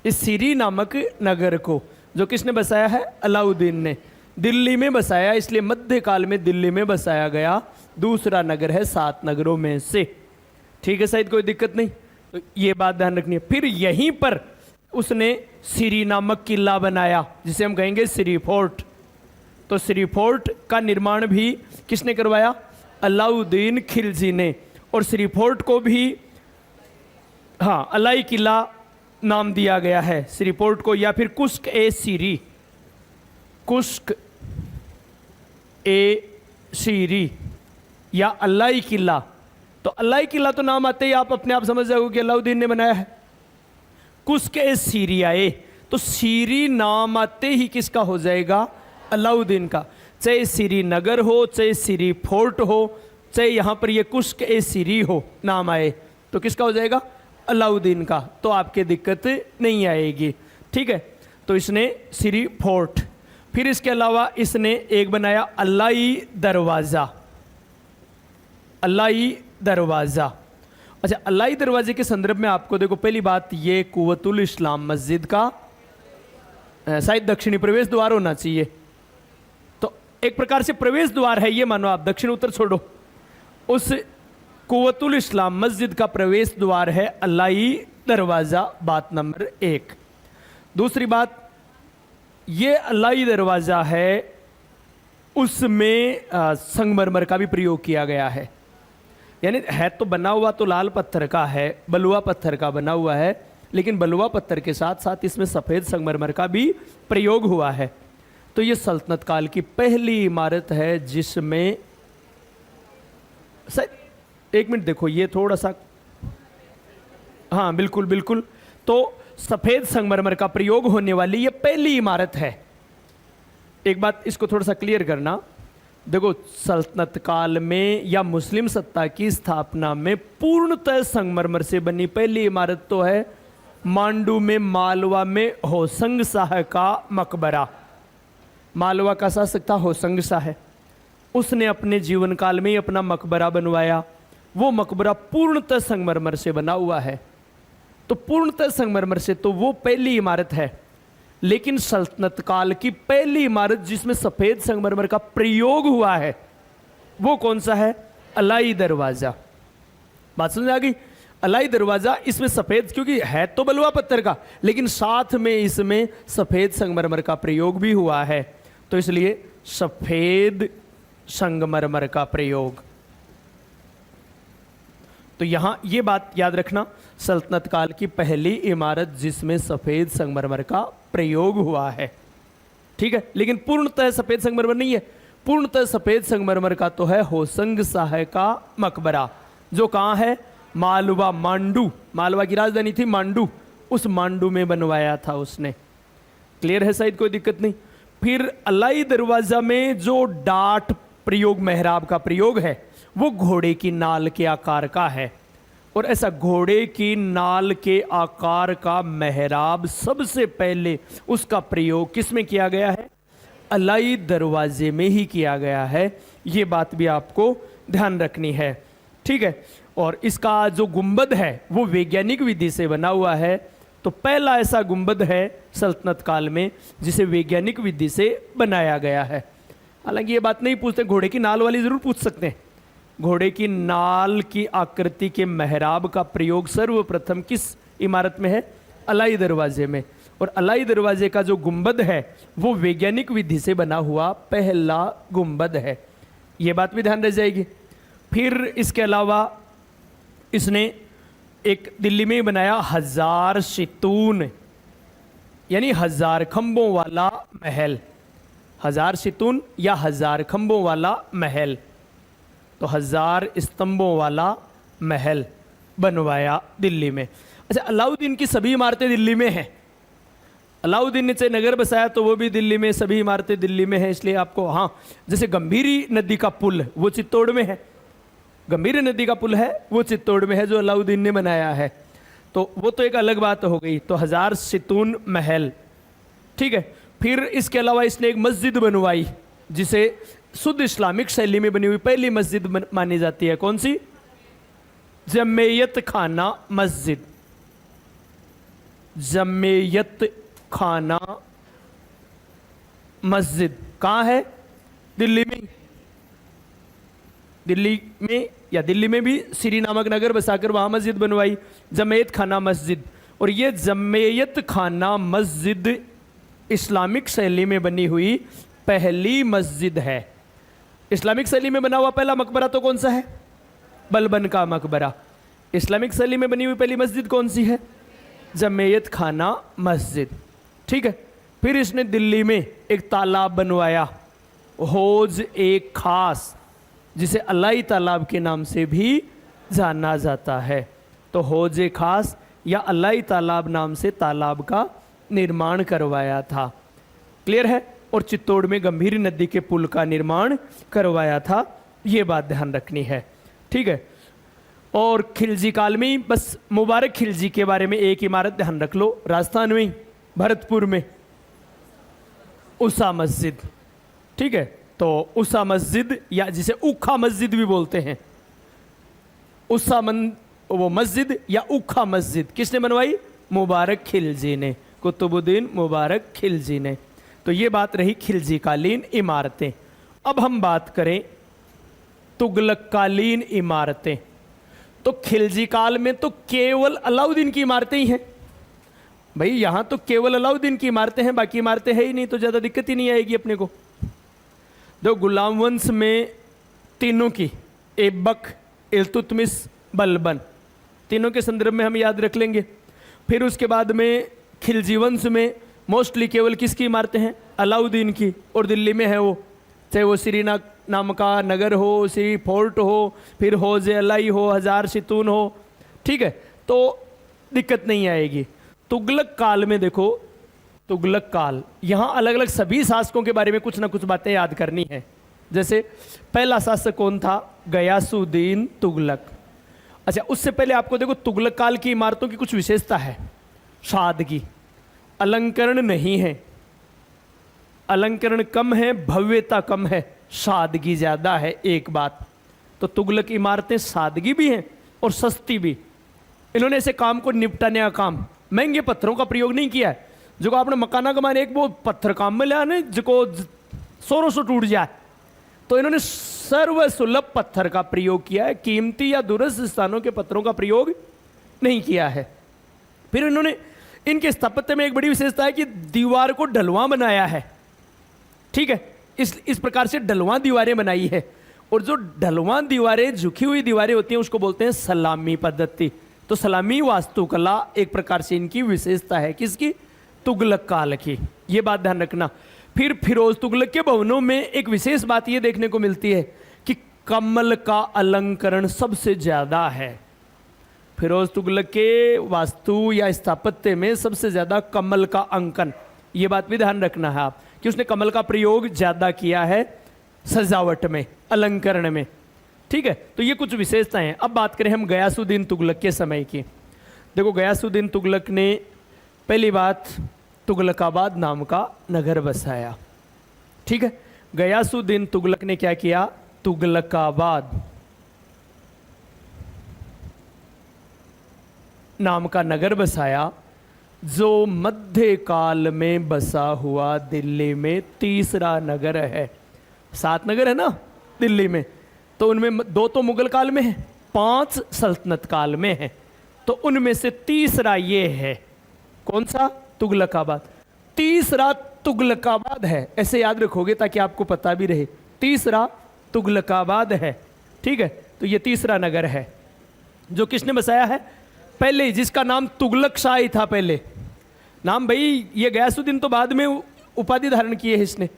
इस श्री नामक नगर को जो किसने बसाया है? अलाउद्दीन ने। दिल्ली में बसाया, इसलिए मध्यकाल में दिल्ली में बसाया गया दूसरा नगर है 7 नगरों में से। ठीक है, शायद कोई दिक्कत नहीं, तो ये बात ध्यान रखनी है। फिर यहीं पर उसने श्री नामक किला बनाया, जिसे हम कहेंगे श्री फोर्ट। तो श्री फोर्ट का निर्माण भी किसने करवाया? अलाउद्दीन खिलजी ने। और श्री फोर्ट को भी हाँ अलाई किला नाम दिया गया है श्री फोर्ट को, या फिर कुश्क ए सीरी, कुश्क ए सीरी या अलाई किला। तो अलाई किला तो नाम आते ही आप अपने आप समझ जाओगे कि अलाउद्दीन ने बनाया है। कुश्क ए सीरियाए, तो सीरी नाम आते ही किसका हो जाएगा? अलाउद्दीन का। चाहे श्रीनगर हो, चाहे श्री फोर्ट हो, चाहे यहां पर ये कुश्क ए सीरी हो नाम आए, तो किसका हो जाएगा? अलाउद्दीन का। तो आपके दिक्कत नहीं आएगी। ठीक है, तो इसने श्री फोर्ट। फिर इसके अलावा इसने एक बनाया अलाई दरवाजा। अलाई दरवाजा, अच्छा, अलाई दरवाजे के संदर्भ में आपको देखो पहली बात, ये कुव्वतुल इस्लाम मस्जिद का शायद दक्षिणी प्रवेश द्वार होना चाहिए। तो एक प्रकार से प्रवेश द्वार है ये, मानो आप दक्षिण उत्तर छोड़ो, उस कुव्वतुल इस्लाम मस्जिद का प्रवेश द्वार है अलाई दरवाजा, बात नंबर 1। दूसरी बात, ये अलाई दरवाजा है, उसमें संगमरमर का भी प्रयोग किया गया है। यानी है तो बना हुआ तो लाल पत्थर का है, बलुआ पत्थर का बना हुआ है, लेकिन बलुआ पत्थर के साथ साथ इसमें सफ़ेद संगमरमर का भी प्रयोग हुआ है। तो ये सल्तनत काल की पहली इमारत है जिसमें, एक मिनट देखो, ये थोड़ा सा, हाँ बिल्कुल बिल्कुल, तो सफ़ेद संगमरमर का प्रयोग होने वाली ये पहली इमारत है। एक बात इसको थोड़ा सा क्लियर करना, देखो, सल्तनत काल में या मुस्लिम सत्ता की स्थापना में पूर्णतः संगमरमर से बनी पहली इमारत तो है मांडू में मालवा में होसंग शाह का मकबरा। मालवा का शासक था होसंग शाह, उसने अपने जीवन काल में ही अपना मकबरा बनवाया। वो मकबरा पूर्णतः संगमरमर से बना हुआ है। तो पूर्णतः संगमरमर से तो वो पहली इमारत है। लेकिन सल्तनत काल की पहली इमारत जिसमें सफेद संगमरमर का प्रयोग हुआ है वो कौन सा है? अलाई दरवाजा। बात समझ आ गई? अलाई दरवाजा, इसमें सफेद, क्योंकि है तो बलुआ पत्थर का लेकिन साथ में इसमें सफेद संगमरमर का प्रयोग भी हुआ है, तो इसलिए सफेद संगमरमर का प्रयोग। तो यहां यह बात याद रखना, सल्तनत काल की पहली इमारत जिसमें सफेद संगमरमर का प्रयोग हुआ है। ठीक है, लेकिन पूर्णतः सफेद संगमरमर नहीं है। पूर्णतः सफेद संगमरमर का तो है होसंग शाह का मकबरा, जो कहां है? मालवा, मांडू। मालवा की राजधानी थी मांडू, उस मांडू में बनवाया था उसने। क्लियर है? शायद कोई दिक्कत नहीं। फिर अलाई दरवाजा में जो डाट प्रयोग, मेहराब का प्रयोग है, वो घोड़े की नाल के आकार का है। और ऐसा घोड़े की नाल के आकार का मेहराब सबसे पहले उसका प्रयोग किसमें किया गया है? अलाई दरवाजे में ही किया गया है। ये बात भी आपको ध्यान रखनी है। ठीक है, और इसका जो गुंबद है वो वैज्ञानिक विधि से बना हुआ है। तो पहला ऐसा गुंबद है सल्तनत काल में जिसे वैज्ञानिक विधि से बनाया गया है। हालांकि ये बात नहीं पूछते, घोड़े की नाल वाली जरूर पूछ सकते हैं। घोड़े की नाल की आकृति के मेहराब का प्रयोग सर्वप्रथम किस इमारत में है? अलाई दरवाजे में। और अलाई दरवाजे का जो गुंबद है वो वैज्ञानिक विधि से बना हुआ पहला गुंबद है। ये बात भी ध्यान रह जाएगी। फिर इसके अलावा इसने एक दिल्ली में बनाया 1000 सितून, यानी 1000 खंभों वाला महल। 1000 सितून या 1000 खंभों वाला महल, तो 1000 स्तंभों वाला महल बनवाया दिल्ली में। अच्छा, अलाउद्दीन की सभी इमारतें दिल्ली में हैं। अलाउद्दीन ने चाहे नगर बसाया तो वो भी दिल्ली में, सभी इमारतें दिल्ली में हैं। इसलिए आपको, हाँ, जैसे गंभीरी नदी का पुल वो चित्तौड़ में है, गंभीरी नदी का पुल है वो चित्तौड़ में है जो अलाउद्दीन ने बनाया है। तो वो तो एक अलग बात हो गई। तो 1000 सितून महल। ठीक है, फिर इसके अलावा इसने एक मस्जिद बनवाई जिसे शुद्ध इस्लामिक शैली में बनी हुई पहली मस्जिद मानी जाती है। कौन सी? जमेयत खाना मस्जिद। जमेयत खाना मस्जिद कहां है? दिल्ली में। दिल्ली में, या दिल्ली में भी सिरी नामक नगर बसाकर वहां मस्जिद बनवाई, जमेयत खाना मस्जिद। और ये जमेयत खाना मस्जिद इस्लामिक शैली में बनी हुई पहली मस्जिद है। इस्लामिक शैली में बना हुआ पहला मकबरा तो कौन सा है? बलबन का मकबरा। इस्लामिक शैली में बनी हुई पहली मस्जिद कौन सी है? जमेयत खाना मस्जिद। ठीक है, फिर इसने दिल्ली में एक तालाब बनवाया, हौज एक खास, जिसे अलाई तालाब के नाम से भी जाना जाता है। तो हौज ए खास या अलाई तालाब नाम से तालाब का निर्माण करवाया था। क्लियर है? और चित्तौड़ में गंभीरी नदी के पुल का निर्माण करवाया था। ये बात ध्यान रखनी है। ठीक है, और खिलजी काल में ही बस मुबारक खिलजी के बारे में एक इमारत ध्यान रख लो, राजस्थान में भरतपुर में उषा मस्जिद। ठीक है, तो उषा मस्जिद या जिसे उखा मस्जिद भी बोलते हैं, वो मस्जिद या उखा मस्जिद किसने बनवाई? मुबारक खिलजी ने, कुतुबुद्दीन मुबारक खिलजी ने। तो ये बात रही खिलजी कालीन इमारतें। अब हम बात करें तुगलक कालीन इमारतें। तो खिलजी काल में तो केवल अलाउद्दीन की इमारतें ही हैं भाई, यहां तो केवल अलाउद्दीन की इमारतें हैं, बाकी इमारतें है ही नहीं, तो ज्यादा दिक्कत ही नहीं आएगी अपने को। दो गुलाम वंश में तीनों की, ऐबक, इल्तुतमिश, बलबन, तीनों के संदर्भ में हम याद रख लेंगे। फिर उसके बाद में खिलजी वंश में मोस्टली केवल किसकी इमारतें हैं? अलाउद्दीन की, और दिल्ली में है वो, चाहे वो श्री नाम का नगर हो, श्री फोर्ट हो, फिर हौज अलाई हो, 1000 सितून हो। ठीक है, तो दिक्कत नहीं आएगी। तुगलक काल में देखो, तुगलक काल, यहां अलग अलग सभी शासकों के बारे में कुछ ना कुछ बातें याद करनी है। जैसे पहला शासक कौन था? गयासुद्दीन तुगलक। अच्छा, उससे पहले आपको देखो तुगलक काल की इमारतों की कुछ विशेषता है। सादगी, अलंकरण नहीं है, अलंकरण कम है, भव्यता कम है, सादगी ज्यादा है। एक बात तो तुगलक इमारतें सादगी भी हैं और सस्ती भी। इन्होंने ऐसे काम को निपटाने का काम महंगे पत्थरों का प्रयोग नहीं किया है। जो आपने मकाना का माने एक वो पत्थर काम में लिया ने जो सोरों से टूट जाए, तो इन्होंने सर्वसुलभ पत्थर का प्रयोग किया है, कीमती या दूरस्थ स्थानों के पत्थरों का प्रयोग नहीं किया है। फिर इन्होंने इनके स्थापत्य में एक बड़ी विशेषता है कि दीवार को ढलवा बनाया है। ठीक है, इस प्रकार से ढलवा दीवारें बनाई है। और जो ढलवा दीवारें, झुकी हुई दीवारें होती हैं, उसको बोलते हैं सलामी पद्धति। तो सलामी वास्तुकला एक प्रकार से इनकी विशेषता है। किसकी? तुगलक काल की। ये बात ध्यान रखना। फिर फिरोज तुगलक के भवनों में एक विशेष बात ये देखने को मिलती है कि कमल का अलंकरण सबसे ज्यादा है। फिरोज तुगलक के वास्तु या स्थापत्य में सबसे ज्यादा कमल का अंकन, ये बात भी ध्यान रखना है आप कि उसने कमल का प्रयोग ज्यादा किया है सजावट में, अलंकरण में। ठीक है, तो ये कुछ विशेषताएं हैं। अब बात करें हम गयासुद्दीन तुगलक के समय की। देखो, गयासुद्दीन तुगलक ने पहली बात तुगलकाबाद नाम का नगर बसाया। ठीक है, गयासुद्दीन तुगलक ने क्या किया? तुगलकाबाद नाम का नगर बसाया, जो मध्यकाल में बसा हुआ दिल्ली में तीसरा नगर है। 7 नगर है ना दिल्ली में, तो उनमें 2 तो मुगल काल में है, 5 सल्तनत काल में है। तो उनमें से तीसरा ये है। कौन सा? तुगलकाबाद। तीसरा तुगलकाबाद है, ऐसे याद रखोगे ताकि आपको पता भी रहे। तीसरा तुगलकाबाद है। ठीक है, तो ये तीसरा नगर है जो किसने बसाया है? पहले, जिसका नाम तुगलक शाह ही था पहले। नाम भाई ये गयासुद्दीन तो बाद में उपाधि धारण की है इसने।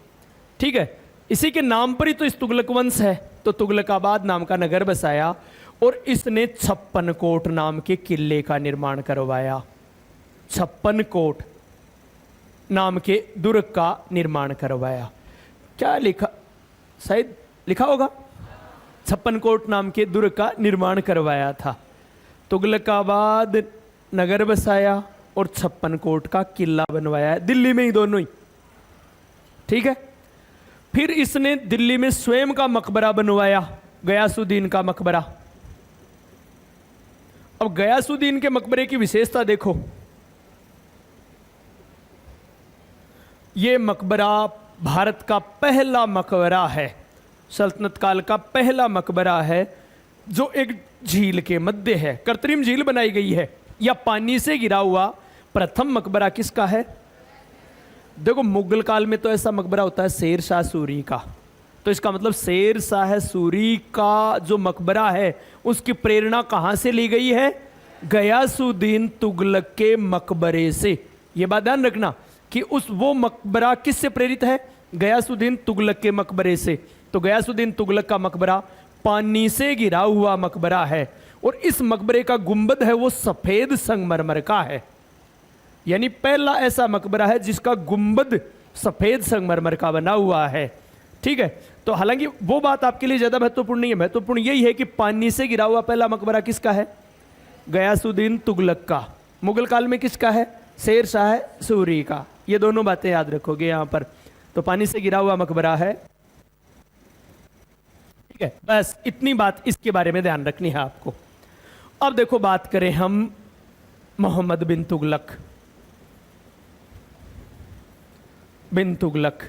ठीक है, इसी के नाम पर ही तो इस तुगलक वंश है। तो तुगलकाबाद नाम का नगर बसाया और इसने 56 कोट नाम के किले का निर्माण करवाया। 56 कोट नाम के दुर्ग का निर्माण करवाया। क्या लिखा? शायद लिखा होगा 56 कोट नाम के दुर्ग का निर्माण करवाया था। तुगलकाबाद नगर बसाया और 56 कोट का किला बनवाया है, दिल्ली में ही, दोनों ही। ठीक है, फिर इसने दिल्ली में स्वयं का मकबरा बनवाया, गयासुद्दीन का मकबरा। अब गयासुद्दीन के मकबरे की विशेषता देखो। यह मकबरा भारत का पहला मकबरा है, सल्तनत काल का पहला मकबरा है जो एक झील के मध्य है। कृत्रिम झील बनाई गई है या पानी से गिरा हुआ प्रथम मकबरा किसका है? देखो, मुगल काल में तो ऐसा मकबरा होता है शेर शाह सूरी का। तो इसका मतलब शेर शाह सूरी का जो मकबरा है उसकी प्रेरणा कहां से ली गई है? गयासुद्दीन तुगलक के मकबरे से। यह बात ध्यान रखना कि वो मकबरा किससे प्रेरित है? गयासुद्दीन तुगलक के मकबरे से। तो गयासुद्दीन तुगलक का मकबरा पानी से गिरा हुआ मकबरा है और इस मकबरे का गुंबद है वो सफेद संगमरमर का है। यानी पहला ऐसा मकबरा है जिसका गुंबद सफेद संगमरमर का बना हुआ है। ठीक है, तो हालांकि वो बात आपके लिए ज्यादा महत्वपूर्ण नहीं है। महत्वपूर्ण यही है कि पानी से गिरा हुआ पहला मकबरा किसका है? गयासुद्दीन तुगलक का। मुगल काल में किसका है? शेर शाह सूरी का। ये दोनों बातें याद रखोगे यहां पर। तो पानी से गिरा हुआ मकबरा है। ठीक है, बस इतनी बात इसके बारे में ध्यान रखनी है आपको। अब देखो, बात करें हम मोहम्मद बिन तुगलक। बिन तुगलक,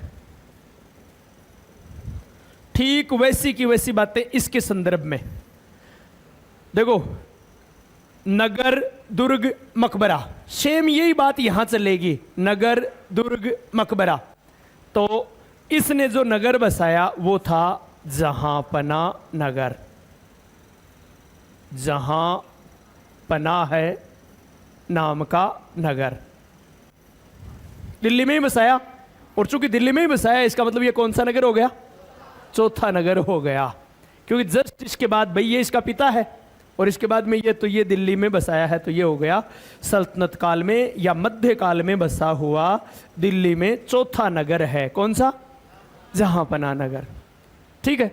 ठीक वैसी की वैसी बातें इसके संदर्भ में देखो। नगर, दुर्ग, मकबरा, सेम यही बात यहां चलेगी। नगर, दुर्ग, मकबरा। तो इसने जो नगर बसाया वो था जहांपना नगर। जहांपना है नाम का नगर, दिल्ली में ही बसाया। और चूंकि दिल्ली में ही बसाया, इसका मतलब ये कौन सा नगर हो गया? चौथा नगर हो गया, क्योंकि जस्ट इसके बाद भाई ये इसका पिता है और इसके बाद में ये दिल्ली में बसाया है। तो ये हो गया सल्तनत काल में या मध्य काल में बसा हुआ दिल्ली में चौथा नगर है। कौन सा? जहांपना नगर। ठीक है।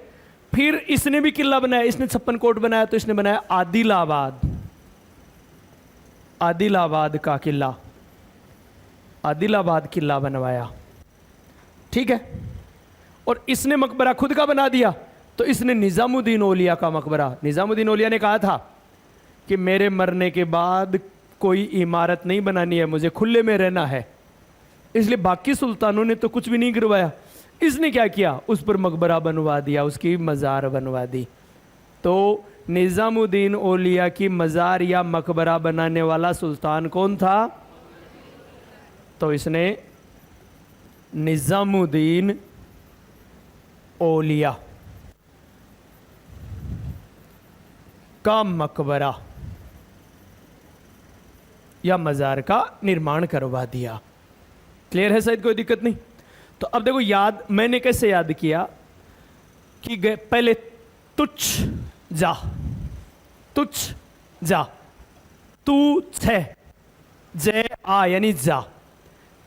फिर इसने भी किला बनाया, इसने 56 कोट बनाया, तो इसने बनाया आदिलाबाद, आदिलाबाद का किला, आदिलाबाद किला बनवाया, ठीक है। और इसने मकबरा खुद का बना दिया, तो इसने निजामुद्दीन औलिया का मकबरा, निजामुद्दीन औलिया ने कहा था कि मेरे मरने के बाद कोई इमारत नहीं बनानी है, मुझे खुले में रहना है, इसलिए बाकी सुल्तानों ने तो कुछ भी नहीं करवाया, इसने क्या किया, उस पर मकबरा बनवा दिया, उसकी मज़ार बनवा दी। तो निजामुद्दीन औलिया की मज़ार या मकबरा बनाने वाला सुल्तान कौन था? तो इसने निजामुद्दीन औलिया का मकबरा या मज़ार का निर्माण करवा दिया। क्लियर है? शायद कोई दिक्कत नहीं। तो अब देखो, याद मैंने कैसे याद किया कि पहले तुच्छ जा, तुच्छ जा, तू छे, जय आ यानी जा,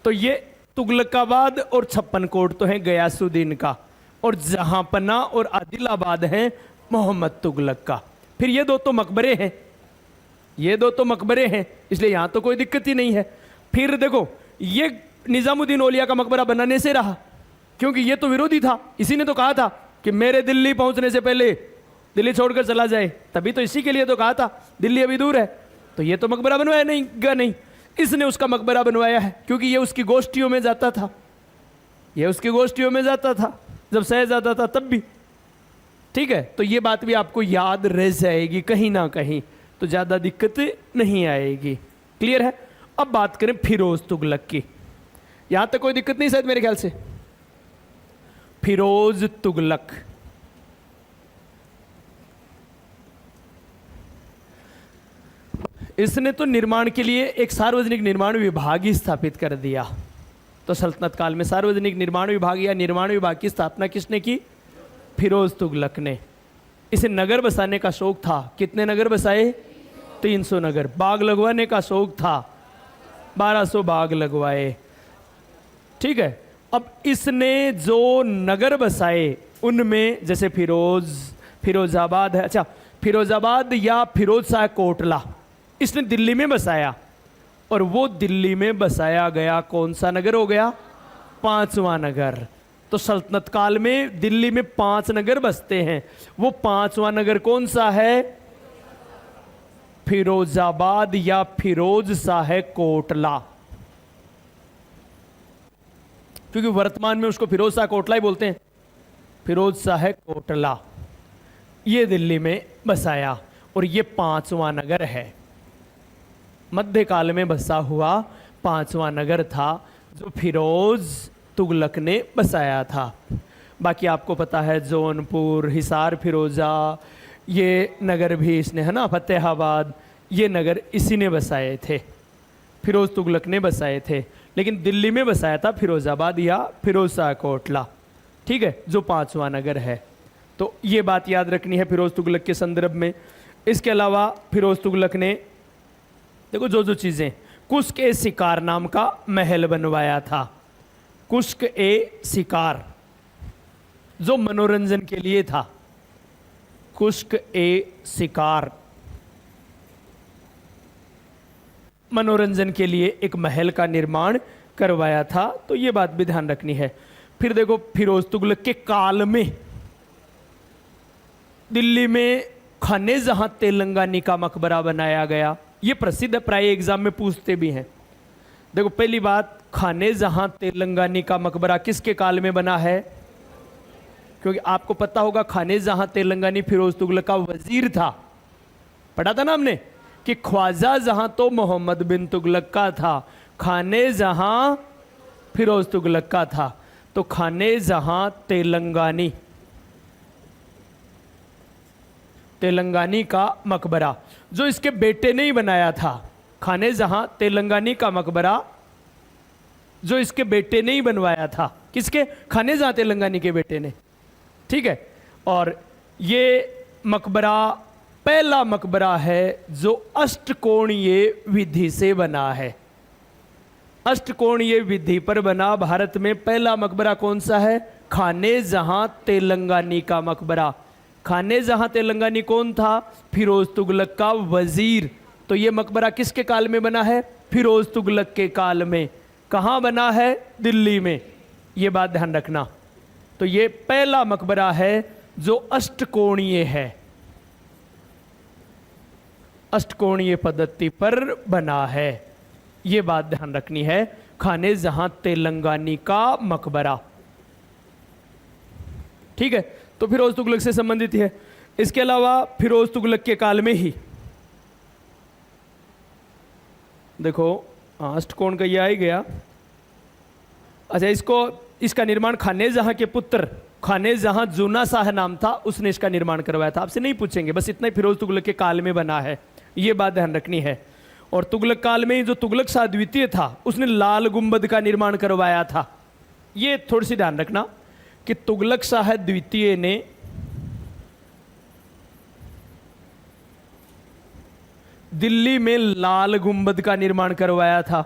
तो ये तुगलकाबाद और 56 कोट तो है गयासुद्दीन का, और जहांपना और आदिलाबाद है मोहम्मद तुगलक का। फिर ये दो तो मकबरे हैं, ये दो तो मकबरे हैं, इसलिए यहां तो कोई दिक्कत ही नहीं है। फिर देखो, ये निजामुद्दीन औलिया का मकबरा बनाने से रहा, क्योंकि ये तो विरोधी था, इसी ने तो कहा था कि मेरे दिल्ली पहुंचने से पहले दिल्ली छोड़कर चला जाए, तभी तो इसी के लिए तो कहा था, दिल्ली अभी दूर है, तो ये तो मकबरा बनवाया नहीं, इसने उसका मकबरा बनवाया है, क्योंकि ये उसकी गोष्ठियों में जाता था, ये उसकी गोष्ठियों में जाता था, जब शहजादा था तब भी, ठीक है। तो ये बात भी आपको याद रह जाएगी कहीं ना कहीं, तो ज्यादा दिक्कत नहीं आएगी। क्लियर है? अब बात करें फिरोज तुगलक की, यहां तक कोई दिक्कत नहीं शायद मेरे ख्याल से। फिरोज तुगलक, इसने तो निर्माण के लिए एक सार्वजनिक निर्माण विभाग ही स्थापित कर दिया। तो सल्तनत काल में सार्वजनिक निर्माण विभाग या निर्माण विभाग की स्थापना किसने की? फिरोज तुगलक ने। इसे नगर बसाने का शौक था, कितने नगर बसाए? 300 नगर। बाग लगवाने का शौक था, 1200 बाग लगवाए, ठीक है। अब इसने जो नगर बसाए उनमें जैसे फिरोजाबाद है, अच्छा फिरोजाबाद या फिरोज शाह कोटला इसने दिल्ली में बसाया, और वो दिल्ली में बसाया गया कौन सा नगर हो गया? 5वां नगर। तो सल्तनत काल में दिल्ली में 5 नगर बसते हैं, वो 5वां नगर कौन सा है? फिरोजाबाद या फिरोज शाह कोटला, क्योंकि वर्तमान में उसको फिरोज शाह कोटला ही बोलते हैं, फिरोज शाह कोटला, ये दिल्ली में बसाया, और ये 5वां नगर है, मध्यकाल में बसा हुआ 5वां नगर था जो फिरोज तुगलक ने बसाया था। बाकी आपको पता है जौनपुर, हिसार फिरोजा, ये नगर भी इसने, है ना, फतेहाबाद, ये नगर इसी ने बसाए थे, फिरोज तुगलक ने बसाए थे। लेकिन दिल्ली में बसाया था फिरोजाबाद या फिरोज शाह कोटला, ठीक है, जो 5वां नगर है। तो ये बात याद रखनी है फिरोज तुगलक के संदर्भ में। इसके अलावा फिरोज तुगलक ने देखो जो चीजें, कुश्क ए शिकार नाम का महल बनवाया था, कुश्क ए शिकार, जो मनोरंजन के लिए था, कुश्क ए शिकार, मनोरंजन के लिए एक महल का निर्माण करवाया था। तो ये बात भी ध्यान रखनी है। फिर देखो, फिरोज तुगलक के काल में दिल्ली में खाने जहां तेलंगानी का मकबरा बनाया गया, ये प्रसिद्ध है, प्राय एग्जाम में पूछते भी हैं। देखो, पहली बात, खाने जहां तेलंगानी का मकबरा किसके काल में बना है? क्योंकि आपको पता होगा खाने जहां तेलंगानी फिरोज तुगलक का वजीर था, पढ़ा था ना हमने कि ख्वाजा जहां तो मोहम्मद बिन तुगलक का था, खाने जहां फिरोज तुगलक का था। तो खाने जहां तेलंगानी का मकबरा जो इसके बेटे ने ही बनाया था, खाने जहां तेलंगानी का मकबरा जो इसके बेटे ने ही बनवाया था, किसके? खाने जहां तेलंगानी के बेटे ने, ठीक है। और ये मकबरा पहला मकबरा है जो अष्टकोणीय विधि से बना है, अष्टकोणीय विधि पर बना भारत में पहला मकबरा कौन सा है? खाने जहां तेलंगानी का मकबरा। खाने जहां तेलंगानी कौन था? फिरोज तुगलक का वजीर। तो ये मकबरा किसके काल में बना है? फिरोज तुगलक के काल में। कहां बना है? दिल्ली में। ये बात ध्यान रखना। तो ये पहला मकबरा है जो अष्टकोणीय है, अष्टकोणीय पद्धति पर बना है। ये बात ध्यान रखनी है। खाने जहां तेलंगानी का मकबरा, ठीक है। तो फिरोज तुगलक से संबंधित है। इसके अलावा फिरोज तुगलक के काल में ही देखो, अष्टकोण का ये आ ही गया। अच्छा, इसका निर्माण खाने जहां के पुत्र खाने जहां जूना शाह नाम था, उसने इसका निर्माण करवाया था। आपसे नहीं पूछेंगे, बस इतना ही फिरोज तुगलक के काल में बना है। ये बात ध्यान रखनी है। और तुगलक काल में ही जो तुगलक शाह द्वितीय था, उसने लाल गुंबद का निर्माण करवाया था। ये थोड़ी सी ध्यान रखना कि तुगलक शाह द्वितीय ने दिल्ली में लाल गुंबद का निर्माण करवाया था।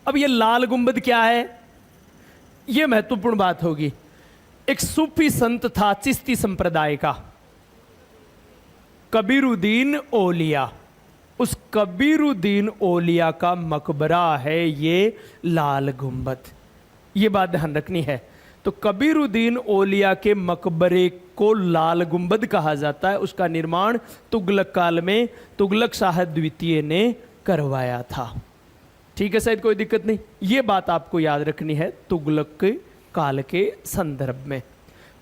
अब ये लाल गुंबद क्या है, ये महत्वपूर्ण बात होगी। एक सूफी संत था चिश्ती संप्रदाय का, कबीरुद्दीन औलिया। उस कबीरुद्दीन औलिया का मकबरा है ये लाल गुंबद। ये बात ध्यान रखनी है। तो कबीरुद्दीन औलिया के मकबरे को लाल गुंबद कहा जाता है। उसका निर्माण तुगलक काल में तुगलक शाह द्वितीय ने करवाया था। ठीक है, शायद कोई दिक्कत नहीं। ये बात आपको याद रखनी है तुगलक के काल के संदर्भ में।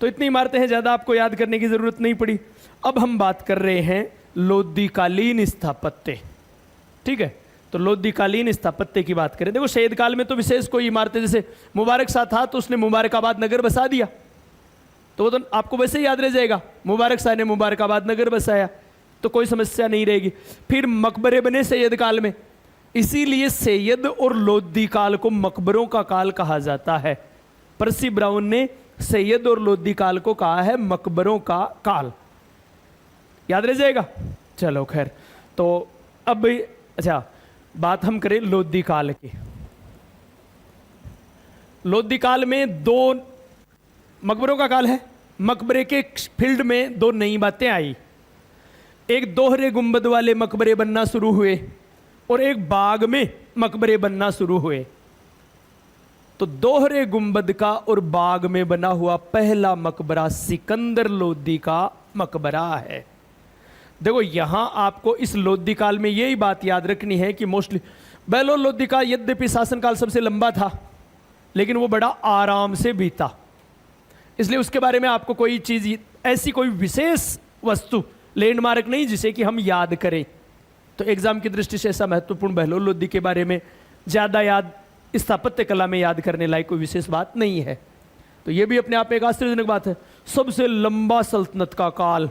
तो इतनी इमारतें हैं, ज़्यादा आपको याद करने की ज़रूरत नहीं पड़ी। अब हम बात कर रहे हैं लोदीकालीन स्थापत्य। ठीक है, तो लोदीकालीन स्थापत्य की बात करें। देखो, शहीद काल में तो विशेष कोई इमारतें, जैसे मुबारक शाह था तो उसने मुबारकाबाद नगर बसा दिया, तो वो तो आपको वैसे ही याद रह जाएगा। मुबारक शाह ने मुबारकाबाद नगर बसाया, तो कोई समस्या नहीं रहेगी। फिर मकबरे बने सैयद काल में, इसीलिए सैयद और लोदी काल को मकबरों का काल कहा जाता है। पर्सी ब्राउन ने सैयद और लोदी काल को कहा है मकबरों का काल। याद रह जाएगा। चलो खैर, तो अब अच्छा बात हम करें लोदी काल की। लोदी काल में दो मकबरों का काल है। मकबरे के फील्ड में दो नई बातें आई। एक दोहरे गुंबद वाले मकबरे बनना शुरू हुए और एक बाग में मकबरे बनना शुरू हुए। तो दोहरे गुंबद का और बाग में बना हुआ पहला मकबरा सिकंदर लोदी का मकबरा है। देखो, यहां आपको इस लोदी काल में यही बात याद रखनी है कि मोस्टली बेलोर लोदी का यद्यपि शासनकाल सबसे लंबा था, लेकिन वो बड़ा आराम से बीता। इसलिए उसके बारे में आपको कोई चीज ऐसी कोई विशेष वस्तु लैंडमार्क नहीं जिसे कि हम याद करें। तो एग्जाम की दृष्टि से ऐसा महत्वपूर्ण बहलोल लोदी के बारे में ज्यादा याद, स्थापत्य कला में याद करने लायक कोई विशेष बात नहीं है। तो यह भी अपने आप में एक आश्चर्यजनक बात है। सबसे लंबा सल्तनत का काल,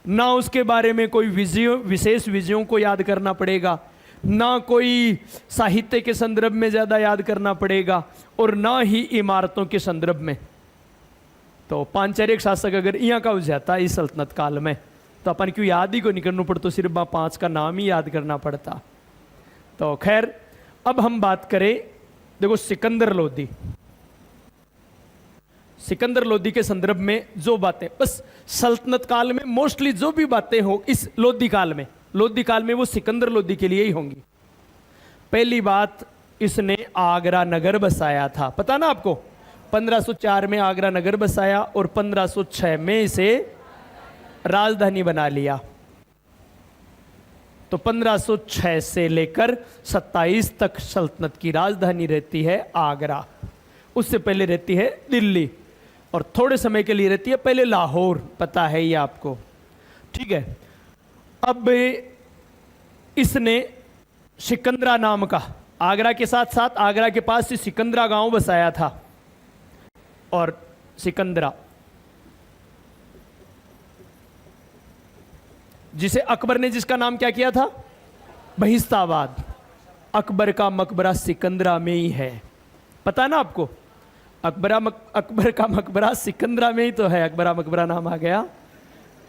ना उसके बारे में कोई विशेष विजयों को याद करना पड़ेगा, ना कोई साहित्य के संदर्भ में ज्यादा याद करना पड़ेगा, और ना ही इमारतों के संदर्भ में। तो पांचचर्य शासक अगर यहाँ का हो जाता इस सल्तनत काल में, तो अपन क्यों याद ही को नहीं करना पड़ता, सिर्फ 5 का नाम ही याद करना पड़ता। तो खैर, अब हम बात करें, देखो सिकंदर लोदी। सिकंदर लोदी के संदर्भ में जो बातें, बस सल्तनत काल में मोस्टली जो भी बातें हो इस लोदी काल में वो सिकंदर लोदी के लिए ही होंगी। पहली बात, इसने आगरा नगर बसाया था, पता ना आपको। 1504 में आगरा नगर बसाया और 1506 में इसे राजधानी बना लिया। तो 1506 से लेकर 27 तक सल्तनत की राजधानी रहती है आगरा। उससे पहले रहती है दिल्ली, और थोड़े समय के लिए रहती है पहले लाहौर, पता है ये आपको। ठीक है, अब इसने सिकंदरा नाम का, आगरा के साथ साथ आगरा के पास से सिकंदरा गांव बसाया था। और सिकंदरा जिसे अकबर ने, जिसका नाम क्या किया था, बहिस्ताबाद। अकबर का मकबरा सिकंदरा में ही है, पता ना आपको। अकबर का मकबरा सिकंदरा में ही तो है। अकबरा मकबरा नाम आ गया,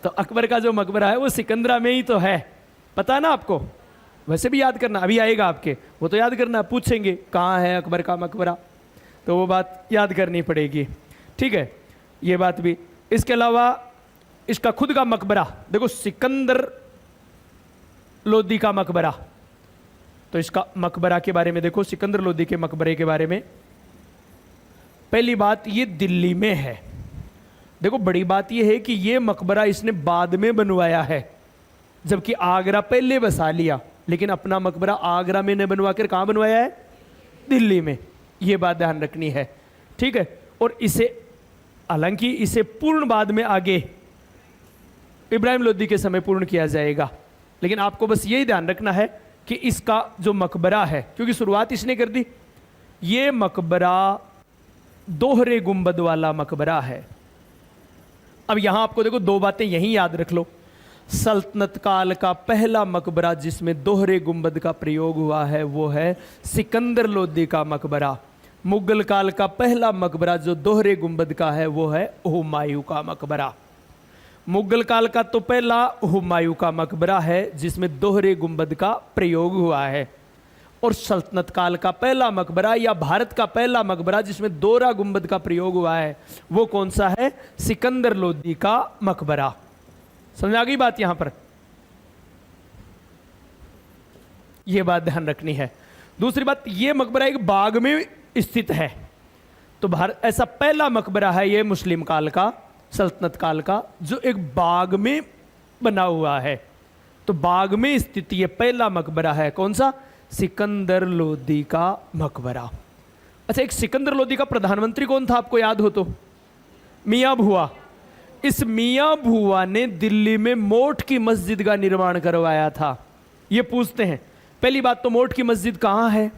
तो अकबर का जो मकबरा है वो सिकंदरा में ही तो है, पता ना आपको। वैसे भी याद करना, अभी आएगा आपके, वो तो याद करना, पूछेंगे कहाँ है अकबर का मकबरा, तो वो बात याद करनी पड़ेगी। ठीक है, ये बात भी। इसके अलावा इसका खुद का मकबरा देखो, सिकंदर लोदी का मकबरा। तो इसका मकबरा के बारे में देखो, सिकंदर लोदी के मकबरे के बारे में। पहली बात, ये दिल्ली में है। देखो बड़ी बात ये है कि ये मकबरा इसने बाद में बनवाया है, जबकि आगरा पहले बसा लिया, लेकिन अपना मकबरा आगरा में ने बनवा कर कहां बनवाया है? दिल्ली में। ये बात ध्यान रखनी है, ठीक है। और इसे, हालांकि इसे पूर्ण बाद में आगे इब्राहिम लोदी के समय पूर्ण किया जाएगा, लेकिन आपको बस यही ध्यान रखना है कि इसका जो मकबरा है, क्योंकि शुरुआत इसने कर दी, ये मकबरा दोहरे गुंबद वाला मकबरा है। अब यहां आपको देखो दो बातें यहीं याद रख लो। सल्तनत काल का पहला मकबरा जिसमें दोहरे गुंबद का प्रयोग हुआ है वो है सिकंदर लोदी का मकबरा। मुगल काल का पहला मकबरा जो दोहरे गुंबद का है वो है हुमायूं का मकबरा। मुगल काल का तो पहला हुमायूं का मकबरा है जिसमें दोहरे गुंबद का प्रयोग हुआ है, और सल्तनत काल का पहला मकबरा या भारत का पहला मकबरा जिसमें दोहरा गुंबद का प्रयोग हुआ है वो कौन सा है? सिकंदर लोदी का मकबरा। समझ आ गई बात? यहां पर यह बात ध्यान रखनी है। दूसरी बात, यह मकबरा एक बाग में स्थित है, तो भारत ऐसा पहला मकबरा है यह मुस्लिम काल का, सल्तनत काल का, जो एक बाग में बना हुआ है। तो बाग में स्थित यह पहला मकबरा है। कौन सा? सिकंदर लोदी का मकबरा। अच्छा, एक सिकंदर लोदी का प्रधानमंत्री कौन था आपको याद हो तो? मियां भुआ। इस मियां भुआ ने दिल्ली में मोठ की मस्जिद का निर्माण करवाया था। ये पूछते हैं, पहली बात तो मोठ की मस्जिद कहां है?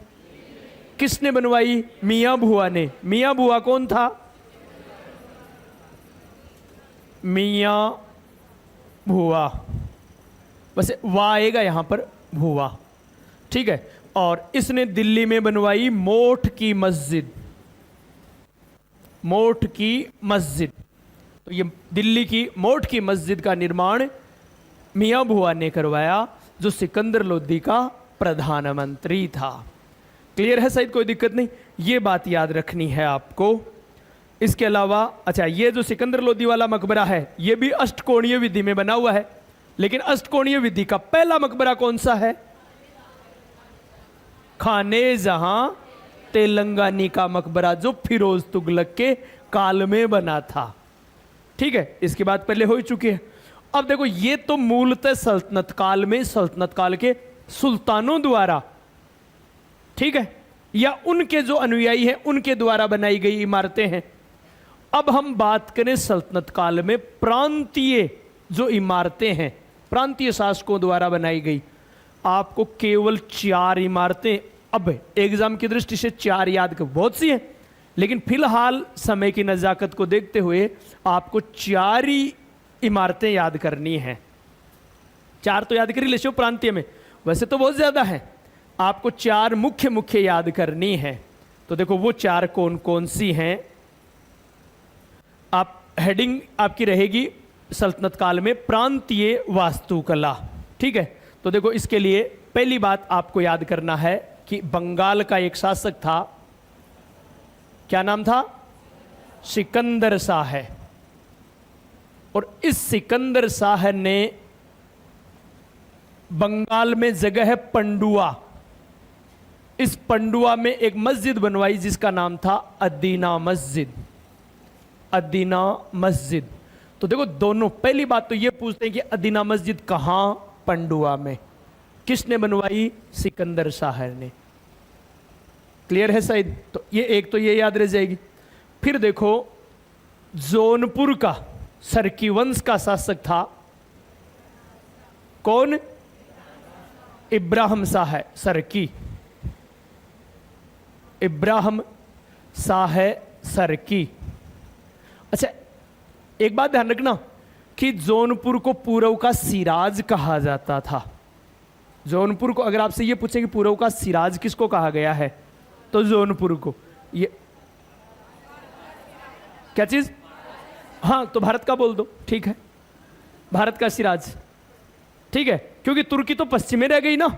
किसने बनवाई? मियां भुआ ने। मियां भुआ कौन था? मियां भुआ, बस वाह आएगा यहां पर, भुआ, ठीक है। और इसने दिल्ली में बनवाई मोठ की मस्जिद। मोठ की मस्जिद, तो ये दिल्ली की मोठ की मस्जिद का निर्माण मियां भुआ ने करवाया, जो सिकंदर लोदी का प्रधानमंत्री था। क्लियर है सईद? कोई दिक्कत नहीं, ये बात याद रखनी है आपको। इसके अलावा अच्छा, ये जो सिकंदर लोदी वाला मकबरा है ये भी अष्टकोणीय विधि में बना हुआ है, लेकिन अष्टकोणीय विधि का पहला मकबरा कौन सा है? खाने जहां तेलंगानी का मकबरा, जो फिरोज तुगलक के काल में बना था, ठीक है। इसकी बात पहले हो ही चुकी है। अब देखो, ये तो मूलतः सल्तनत काल में, सल्तनत काल के सुल्तानों द्वारा, ठीक है, या उनके जो अनुयायी हैं उनके द्वारा बनाई गई इमारतें हैं। अब हम बात करें सल्तनत काल में प्रांतीय जो इमारतें हैं, प्रांतीय शासकों द्वारा बनाई गई, आपको केवल 4 इमारतें, अब एग्जाम की दृष्टि से 4 याद कर, बहुत सी हैं, लेकिन फिलहाल समय की नज़ाकत को देखते हुए आपको 4 ही इमारतें याद करनी हैं। 4 तो याद कर ही ले प्रांतीय में, वैसे तो बहुत ज़्यादा है, आपको 4 मुख्य मुख्य याद करनी है। तो देखो वो 4 कौन कौन सी हैं। आप हेडिंग आपकी रहेगी सल्तनत काल में प्रांतीय वास्तुकला, ठीक है। तो देखो इसके लिए पहली बात आपको याद करना है कि बंगाल का एक शासक था, क्या नाम था? सिकंदर शाह है। और इस सिकंदर शाह ने बंगाल में जगह है पंडुआ, इस पंडुआ में एक मस्जिद बनवाई जिसका नाम था अदीना मस्जिद। अदीना मस्जिद। तो देखो दोनों, पहली बात तो ये पूछते हैं कि अदीना मस्जिद कहां? पंडुआ में। किसने बनवाई? सिकंदर शाह ने। क्लियर है सईद? तो ये एक तो ये याद रह जाएगी। फिर देखो, जौनपुर का सरकी वंश का शासक था कौन? इब्राहिम शाह सरकी। इब्राहिम शाह सरकी। अच्छा, एक बात ध्यान रखना कि जौनपुर को पूर्व का सिराज कहा जाता था। जौनपुर को अगर आपसे ये पूछे कि पूर्व का सिराज किसको कहा गया है, तो जौनपुर को। ये क्या चीज? हाँ, तो भारत का बोल दो, ठीक है, भारत का सिराज, ठीक है, क्योंकि तुर्की तो पश्चिम में रह गई ना,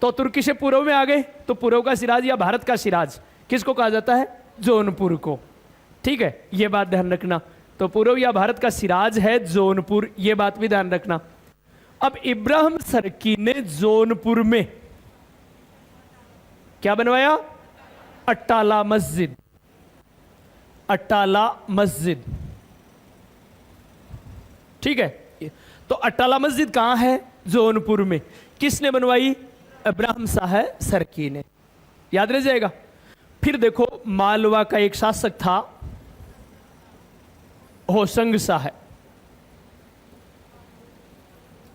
तो तुर्की से पूर्व में आ गए, तो पूर्व का सिराज या भारत का सिराज किसको कहा जाता है? जौनपुर को, ठीक है, ये बात ध्यान रखना। तो पूर्विया भारत का सिराज है जौनपुर, ये बात भी ध्यान रखना। अब इब्राहिम सर्की ने जौनपुर में क्या बनवाया? अट्टाला मस्जिद। अट्टाला मस्जिद, ठीक है। तो अट्टाला मस्जिद कहां है? जौनपुर में। किसने बनवाई? इब्राहिम शाह सर्की ने, याद रह जाएगा। फिर देखो, मालवा का एक शासक था होशंग शाह।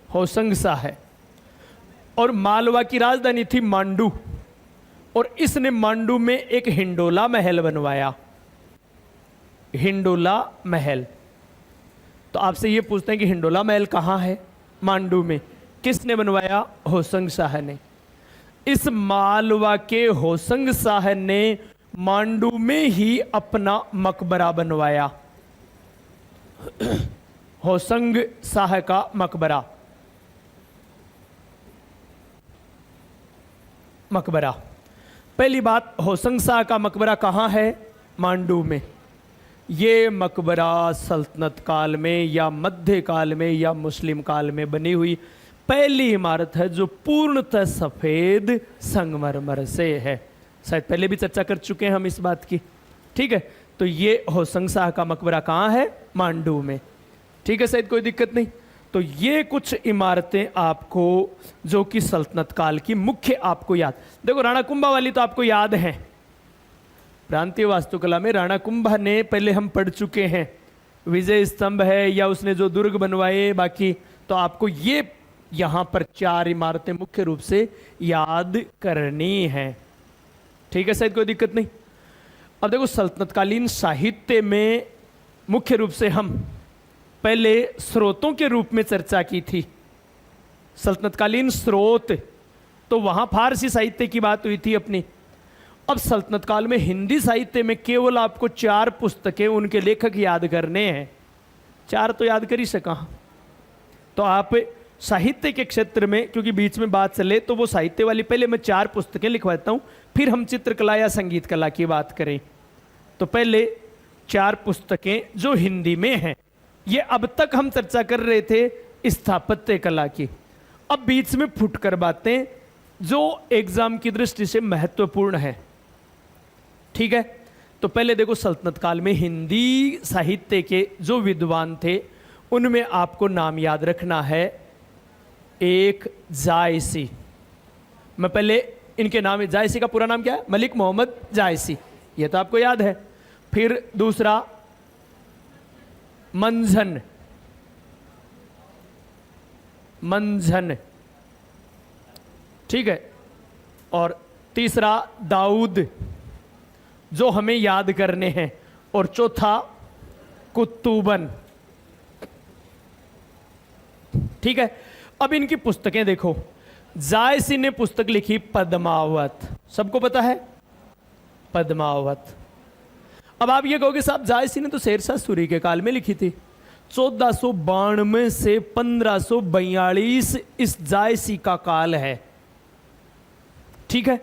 होशंग शाह, और मालवा की राजधानी थी मांडू, और इसने मांडू में एक हिंडोला महल बनवाया। हिंडोला महल। तो आपसे ये पूछते हैं कि हिंडोला महल कहाँ है? मांडू में। किसने बनवाया? होशंग शाह ने। इस मालवा के होशंग शाह ने मांडू में ही अपना मकबरा बनवाया। होशंग शाह का मकबरा। मकबरा, पहली बात, होशंग शाह का मकबरा कहाँ है? मांडू में। ये मकबरा सल्तनत काल में या मध्य काल में या मुस्लिम काल में बनी हुई पहली इमारत है जो पूर्णतः सफेद संगमरमर से है। शायद पहले भी चर्चा कर चुके हैं हम इस बात की, ठीक है। तो ये होशंग शाह का मकबरा कहाँ है? मांडू में, ठीक है। शायद कोई दिक्कत नहीं। तो ये कुछ इमारतें आपको जो कि सल्तनत काल की मुख्य आपको याद। देखो, राणा कुंभा वाली तो आपको याद है। प्रांतीय वास्तुकला में राणा कुंभा ने पहले हम पढ़ चुके हैं। विजय स्तंभ है या उसने जो दुर्ग बनवाए, बाकी तो आपको ये यहां पर 4 इमारतें मुख्य रूप से याद करनी है, ठीक है। शायद कोई दिक्कत नहीं। अब देखो, सल्तनतकालीन साहित्य में मुख्य रूप से हम पहले स्रोतों के रूप में चर्चा की थी। सल्तनतकालीन स्रोत, तो वहां फारसी साहित्य की बात हुई थी अपनी। अब सल्तनत काल में हिंदी साहित्य में केवल आपको 4 पुस्तकें, उनके लेखक याद करने हैं। 4 तो याद कर ही सका। तो आप साहित्य के क्षेत्र में, क्योंकि बीच में बात चले, तो वो साहित्य वाली पहले मैं 4 पुस्तकें लिखवाता हूं, फिर हम चित्रकला या संगीत कला की बात करें। तो पहले 4 पुस्तकें जो हिंदी में हैं, ये अब तक हम चर्चा कर रहे थे स्थापत्य कला की। अब बीच में फुटकर बातें जो एग्जाम की दृष्टि से महत्वपूर्ण है, ठीक है। तो पहले देखो, सल्तनत काल में हिंदी साहित्य के जो विद्वान थे उनमें आपको नाम याद रखना है। एक जायसी, मैं पहले इनके नाम, जायसी का पूरा नाम क्या है? मलिक मोहम्मद जायसी, ये तो आपको याद है। फिर दूसरा मंझन, मंझन, ठीक है। और तीसरा दाऊद, जो हमें याद करने हैं। और चौथा कुतुबन, ठीक है। अब इनकी पुस्तकें देखो। जायसी ने पुस्तक लिखी पद्मावत, सबको पता है पद्मावत। अब आप ये कहोगे साहब, जायसी ने तो शेरशाह सूरी के काल में लिखी थी। 1492 से 1542 इस जायसी का काल है, ठीक है।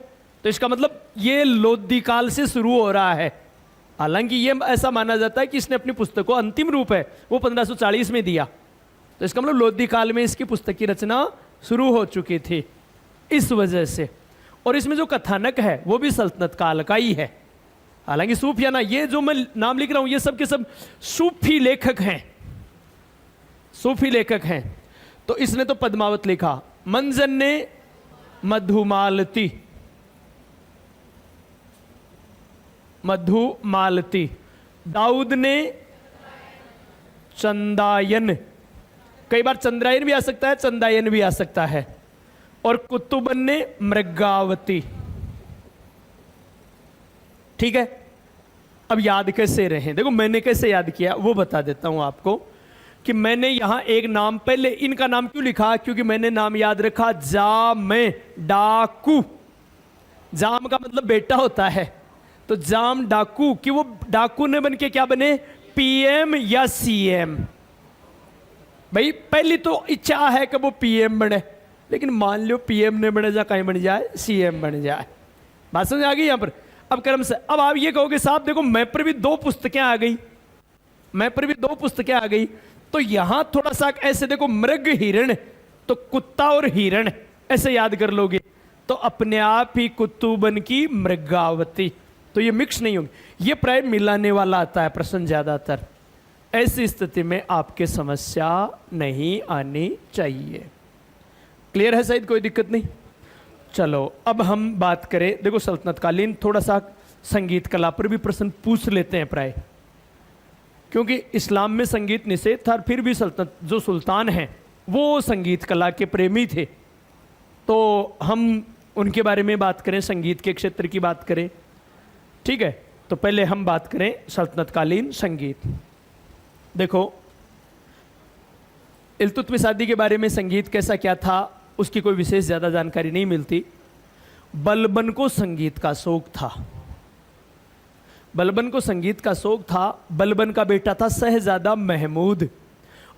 तो इसका मतलब ये लोधी काल से शुरू हो रहा है। हालांकि ये ऐसा माना जाता है कि इसने अपनी पुस्तक को, अंतिम रूप है वो 1540 में दिया। तो इसका मतलब लोधी काल में इसकी पुस्तक की रचना शुरू हो चुकी थी इस वजह से। और इसमें जो कथानक है वो भी सल्तनत काल का ही है। हालांकि सूफियाना, ये जो मैं नाम लिख रहा हूं ये सब के सब सूफी लेखक हैं, सूफी लेखक हैं। तो इसने तो पद्मावत लिखा। मंजन ने मधुमालती, मधुमालती। दाऊद ने चंदायन, कई बार चंद्रायन भी आ सकता है, चंदायन भी आ सकता है। और कुतुबन ने मृगावती, ठीक है। अब याद कैसे रहे? देखो, मैंने कैसे याद किया वो बता देता हूं आपको। कि मैंने यहां एक नाम, पहले इनका नाम क्यों लिखा? क्योंकि मैंने नाम याद रखा जाम डाकू। जाम का मतलब बेटा होता है, तो जाम डाकू, कि वो डाकू ने बन के क्या बने? पीएम या सीएम। भाई पहली तो इच्छा है कि वो पीएम बने, लेकिन मान लो पीएम ने बने जा, कहीं बन जाए सीएम बन जाए। बात समझ आ गई यहां पर? अब कर्म से, अब आप ये कहोगे साहब देखो मैं पर भी 2 पुस्तकें आ गई, मैं पर भी 2 पुस्तकें आ गई, तो यहां थोड़ा सा ऐसे देखो मृग हिरण, तो कुत्ता और हिरण ऐसे याद कर लोगे तो अपने आप ही कुत्तूबन की मृगावती, तो ये मिक्स नहीं होगी, ये प्राय मिलाने वाला आता है प्रश्न ज्यादातर। ऐसी स्थिति में आपके समस्या नहीं आनी चाहिए। क्लियर है शायद, कोई दिक्कत नहीं। चलो अब हम बात करें, देखो सल्तनत कालीन थोड़ा सा संगीत कला पर भी प्रश्न पूछ लेते हैं प्राय, क्योंकि इस्लाम में संगीत निषेध था, फिर भी सल्तनत जो सुल्तान हैं वो संगीत कला के प्रेमी थे, तो हम उनके बारे में बात करें, संगीत के क्षेत्र की बात करें, ठीक है। तो पहले हम बात करें सल्तनत कालीन संगीत। देखो इल्तुतमिश आदि के बारे में संगीत कैसा क्या था उसकी कोई विशेष ज़्यादा जानकारी नहीं मिलती। बलबन को संगीत का शौक था, बलबन को संगीत का शौक था। बलबन का बेटा था शहजादा महमूद।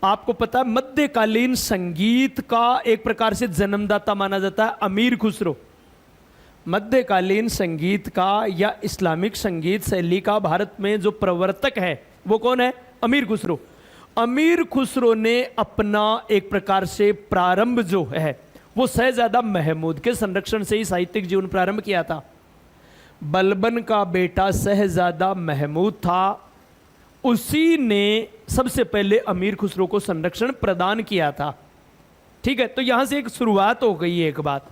आपको पता है मध्यकालीन संगीत का एक प्रकार से जन्मदाता माना जाता है अमीर खुसरो। मध्यकालीन संगीत का या इस्लामिक संगीत शैली का भारत में जो प्रवर्तक है वो कौन है? अमीर खुसरो। अमीर खुसरो ने अपना एक प्रकार से प्रारंभ जो है वो शहजादा महमूद के संरक्षण से ही साहित्यिक जीवन प्रारंभ किया था। बलबन का बेटा शहजादा महमूद था, उसी ने सबसे पहले अमीर खुसरो को संरक्षण प्रदान किया था। ठीक है, तो यहां से एक शुरुआत हो गई एक बात।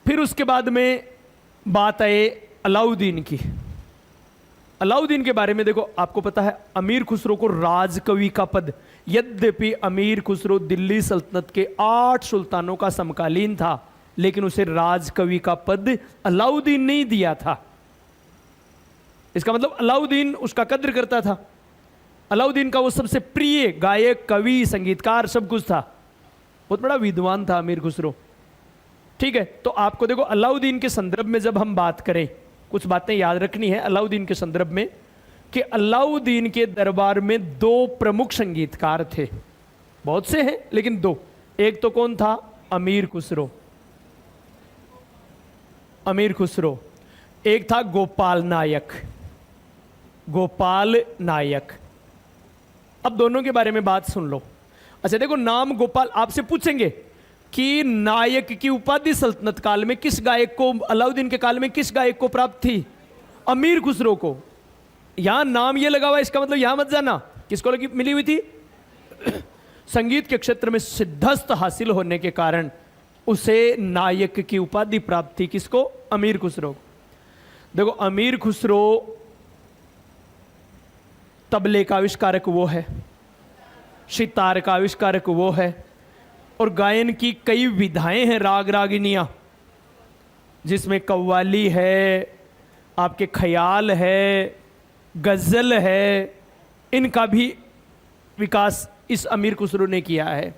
फिर उसके बाद में बात आए अलाउद्दीन की। अलाउद्दीन के बारे में देखो, आपको पता है अमीर खुसरो को राजकवि का पद, यद्यपि अमीर खुसरो दिल्ली सल्तनत के 8 सुल्तानों का समकालीन था, लेकिन उसे राजकवि का पद अलाउद्दीन ने ही दिया था। इसका मतलब अलाउद्दीन उसका कद्र करता था। अलाउद्दीन का वो सबसे प्रिय गायक, कवि, संगीतकार सब कुछ था। बहुत बड़ा विद्वान था अमीर खुसरो। ठीक है, तो आपको देखो अलाउद्दीन के संदर्भ में जब हम बात करें, कुछ बातें याद रखनी है अलाउद्दीन के संदर्भ में कि अलाउद्दीन के दरबार में 2 प्रमुख संगीतकार थे। बहुत से हैं लेकिन 2। एक तो कौन था? अमीर खुसरो, अमीर खुसरो। एक था गोपाल नायक, गोपाल नायक। अब दोनों के बारे में बात सुन लो। अच्छा देखो, नाम गोपाल, आपसे पूछेंगे कि नायक की उपाधि सल्तनत काल में किस गायक को, अलाउद्दीन के काल में किस गायक को प्राप्त थी? अमीर खुसरो को। यहां नाम ये लगा हुआ, इसका मतलब यहां मत जाना किसको लगी मिली हुई थी। संगीत के क्षेत्र में सिद्धस्त हासिल होने के कारण उसे नायक की उपाधि प्राप्त थी। किसको? अमीर खुसरो। देखो अमीर खुसरो तबले का आविष्कारक वो है, सितार का आविष्कारक वो है, और गायन की कई विधाएं हैं, राग रागिनियां, जिसमें कव्वाली है, आपके ख्याल है, गजल है, इनका भी विकास इस अमीर खुसरो ने किया है।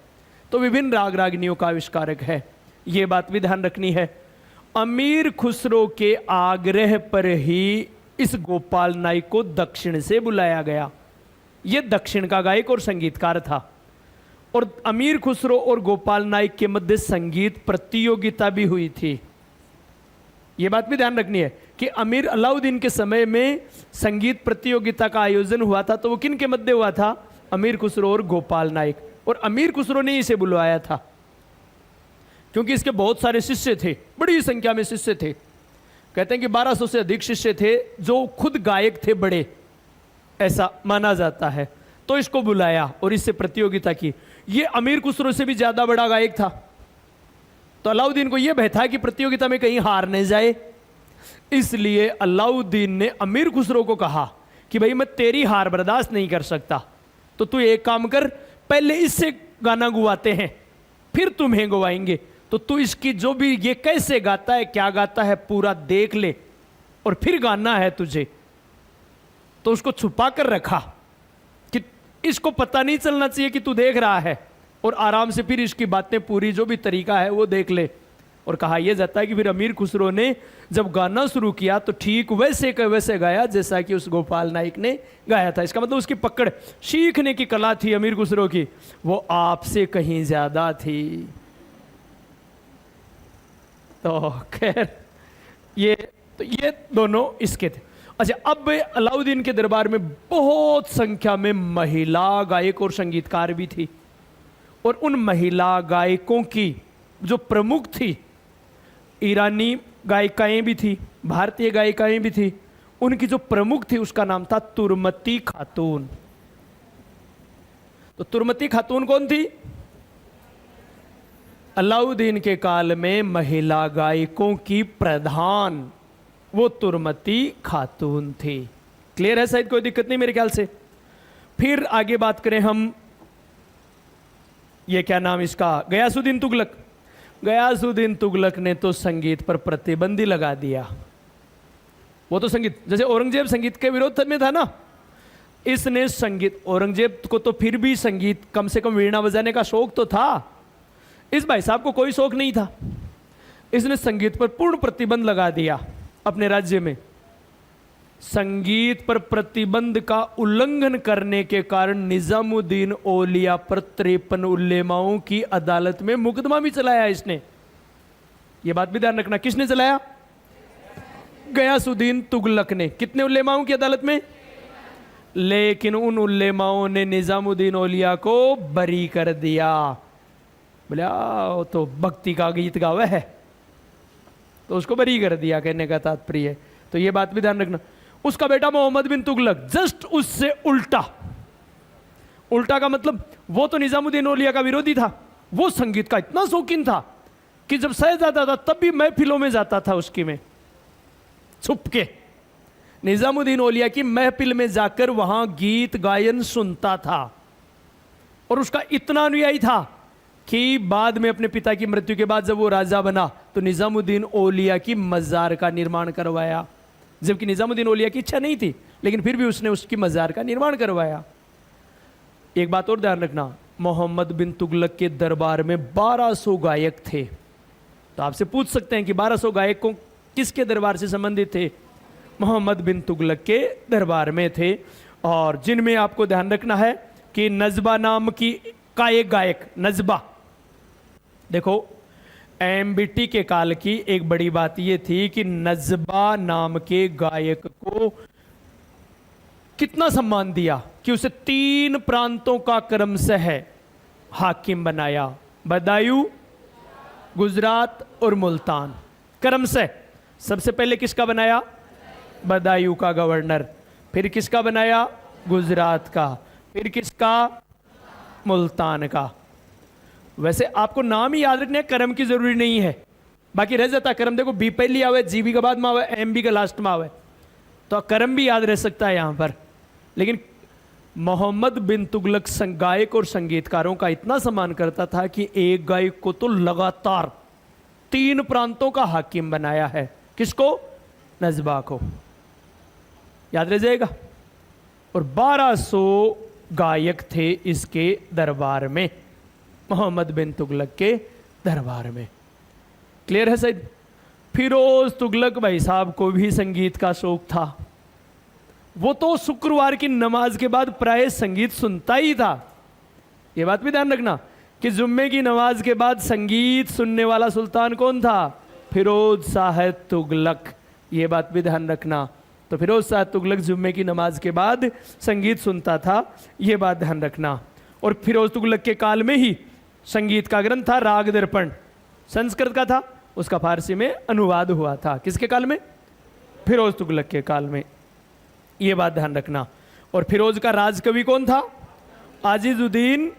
तो विभिन्न राग रागिनियों का आविष्कारक है, ये बात भी ध्यान रखनी है। अमीर खुसरो के आग्रह पर ही इस गोपाल नाइक को दक्षिण से बुलाया गया। यह दक्षिण का गायक और संगीतकार था, और अमीर खुसरो और गोपाल नाइक के मध्य संगीत प्रतियोगिता भी हुई थी। यह बात भी ध्यान रखनी है कि अमीर अलाउद्दीन के समय में संगीत प्रतियोगिता का आयोजन हुआ था, तो वो किन के मध्य हुआ था? अमीर खुसरो और गोपाल नाइक। और अमीर खुसरो ने इसे बुलवाया था क्योंकि इसके बहुत सारे शिष्य थे, बड़ी संख्या में शिष्य थे। कहते हैं कि 1200 से अधिक शिष्य थे जो खुद गायक थे बड़े, ऐसा माना जाता है। तो इसको बुलाया और इससे प्रतियोगिता की। ये अमीर खुसरो से भी ज्यादा बड़ा गायक था, तो अलाउद्दीन को यह भय था कि प्रतियोगिता में कहीं हार नहीं जाए। इसलिए अलाउद्दीन ने अमीर खुसरो को कहा कि भाई मैं तेरी हार बर्दाश्त नहीं कर सकता, तो तू एक काम कर, पहले इससे गाना गुवाते हैं फिर तुम्हें गवाएंगे, तो तू इसकी जो भी ये कैसे गाता है, क्या गाता है, पूरा देख ले और फिर गाना है तुझे। तो उसको छुपा कर रखा कि इसको पता नहीं चलना चाहिए कि तू देख रहा है, और आराम से फिर इसकी बातें पूरी जो भी तरीका है वो देख ले। और कहा यह जाता है कि फिर अमीर खुसरो ने जब गाना शुरू किया तो ठीक वैसे का वैसे गाया जैसा कि उस गोपाल नाइक ने गाया था। इसका मतलब उसकी पकड़, सीखने की कला थी अमीर खुसरो की, वो आपसे कहीं ज्यादा थी। तो खैर ये तो ये दोनों इसके थे। अच्छा, अब अलाउद्दीन के दरबार में बहुत संख्या में महिला गायक और संगीतकार भी थी, और उन महिला गायकों की जो प्रमुख थी, ईरानी गायिकाएं भी थी, भारतीय गायिकाएं भी थी, उनकी जो प्रमुख थी उसका नाम था तुर्मती खातून। तो तुर्मती खातून कौन थी? अलाउद्दीन के काल में महिला गायकों की प्रधान वो तुर्मती खातून थी। क्लियर है? शायद कोई दिक्कत नहीं मेरे ख्याल से। फिर आगे बात करें हम, ये क्या नाम इसका, गयासुद्दीन तुगलक। गयासुद्दीन तुगलक ने तो संगीत पर प्रतिबंध ही लगा दिया। वो तो संगीत, जैसे औरंगजेब संगीत के विरोध में था ना, इसने संगीत, औरंगजेब को तो फिर भी संगीत, कम से कम वीणा बजाने का शौक तो था, इस भाई साहब को कोई शौक नहीं था। इसने संगीत पर पूर्ण प्रतिबंध लगा दिया अपने राज्य में। संगीत पर प्रतिबंध का उल्लंघन करने के कारण निजामुद्दीन औलिया पर 53 उल्लेमाओं की अदालत में मुकदमा भी चलाया इसने। यह बात भी ध्यान रखना, किसने चलाया? गयासुद्दीन तुगलक ने। कितने उल्लेमाओं की अदालत में? लेकिन उन उल्लेमाओं ने निजामुद्दीन औलिया को बरी कर दिया। बोले वो तो भक्ति का गीत गावे है, तो उसको बरी कर दिया, कहने का तात्पर्य। तो ये बात भी ध्यान रखना। उसका बेटा मोहम्मद बिन तुगलक जस्ट उससे उल्टा। उल्टा का मतलब, वो तो निजामुद्दीन औलिया का विरोधी था, वो संगीत का इतना शौकीन था कि जब शहजादा था तब भी महफिलों में जाता था उसकी में छुप के। निजामुद्दीन औलिया की महफिल में जाकर वहां गीत गायन सुनता था, और उसका इतना अनुयायी था कि बाद में अपने पिता की मृत्यु के बाद जब वो राजा बना तो निजामुद्दीन औलिया की मजार का निर्माण करवाया। जबकि निजामुद्दीन औलिया की इच्छा नहीं थी, लेकिन फिर भी उसने उसकी मजार का निर्माण करवाया। एक बात और ध्यान रखना, मोहम्मद बिन तुगलक के दरबार में 1200 गायक थे। तो आपसे पूछ सकते हैं कि 1200 गायकों किसके दरबार से संबंधित थे? मोहम्मद बिन तुगलक के दरबार में थे। और जिनमें आपको ध्यान रखना है कि नजबा नाम का एक गायक, नजबा, देखो एमबीटी के काल की एक बड़ी बात यह थी कि नजबा नाम के गायक को कितना सम्मान दिया कि उसे 3 प्रांतों का क्रमशः हाकिम बनाया, बदायूं, गुजरात और मुल्तान। क्रमशः सबसे पहले किसका बनाया? बदायूं का गवर्नर, फिर किसका बनाया? गुजरात का, फिर किसका? मुल्तान का। वैसे आपको नाम ही याद रखने, कर्म की जरूरी नहीं है, बाकी रह जाता कर्म। देखो बी पहली आवे, जी बी के बाद में आवे, एम बी के लास्ट में आवे, तो कर्म भी याद रह सकता है यहां पर। लेकिन मोहम्मद बिन तुगलक गायक और संगीतकारों का इतना सम्मान करता था कि एक गायक को तो लगातार 3 प्रांतों का हाकिम बनाया है। किसको? नजबा को। याद रह जाएगा। और 1200 गायक थे इसके दरबार में, मोहम्मद बिन तुगलक के दरबार में। क्लियर है सही? फिरोज तुगलक भाई साहब को भी संगीत का शौक था। वो तो शुक्रवार की नमाज के बाद प्राय संगीत सुनता ही था। ये बात भी ध्यान रखना कि जुम्मे की नमाज के बाद संगीत सुनने वाला सुल्तान कौन था? फिरोज शाह तुगलक। ये बात भी ध्यान रखना। तो फिरोज शाह तुगलक जुम्मे की नमाज के बाद संगीत सुनता था, ये बात ध्यान रखना। और फिरोज तुगलक के काल में ही संगीत का ग्रंथ था राग दर्पण, संस्कृत का था, उसका फारसी में अनुवाद हुआ था। किसके काल में? फिरोज तुगलक के काल में। ये बात ध्यान रखना। और फिरोज का राजकवि कौन था? आजिजुद्दीन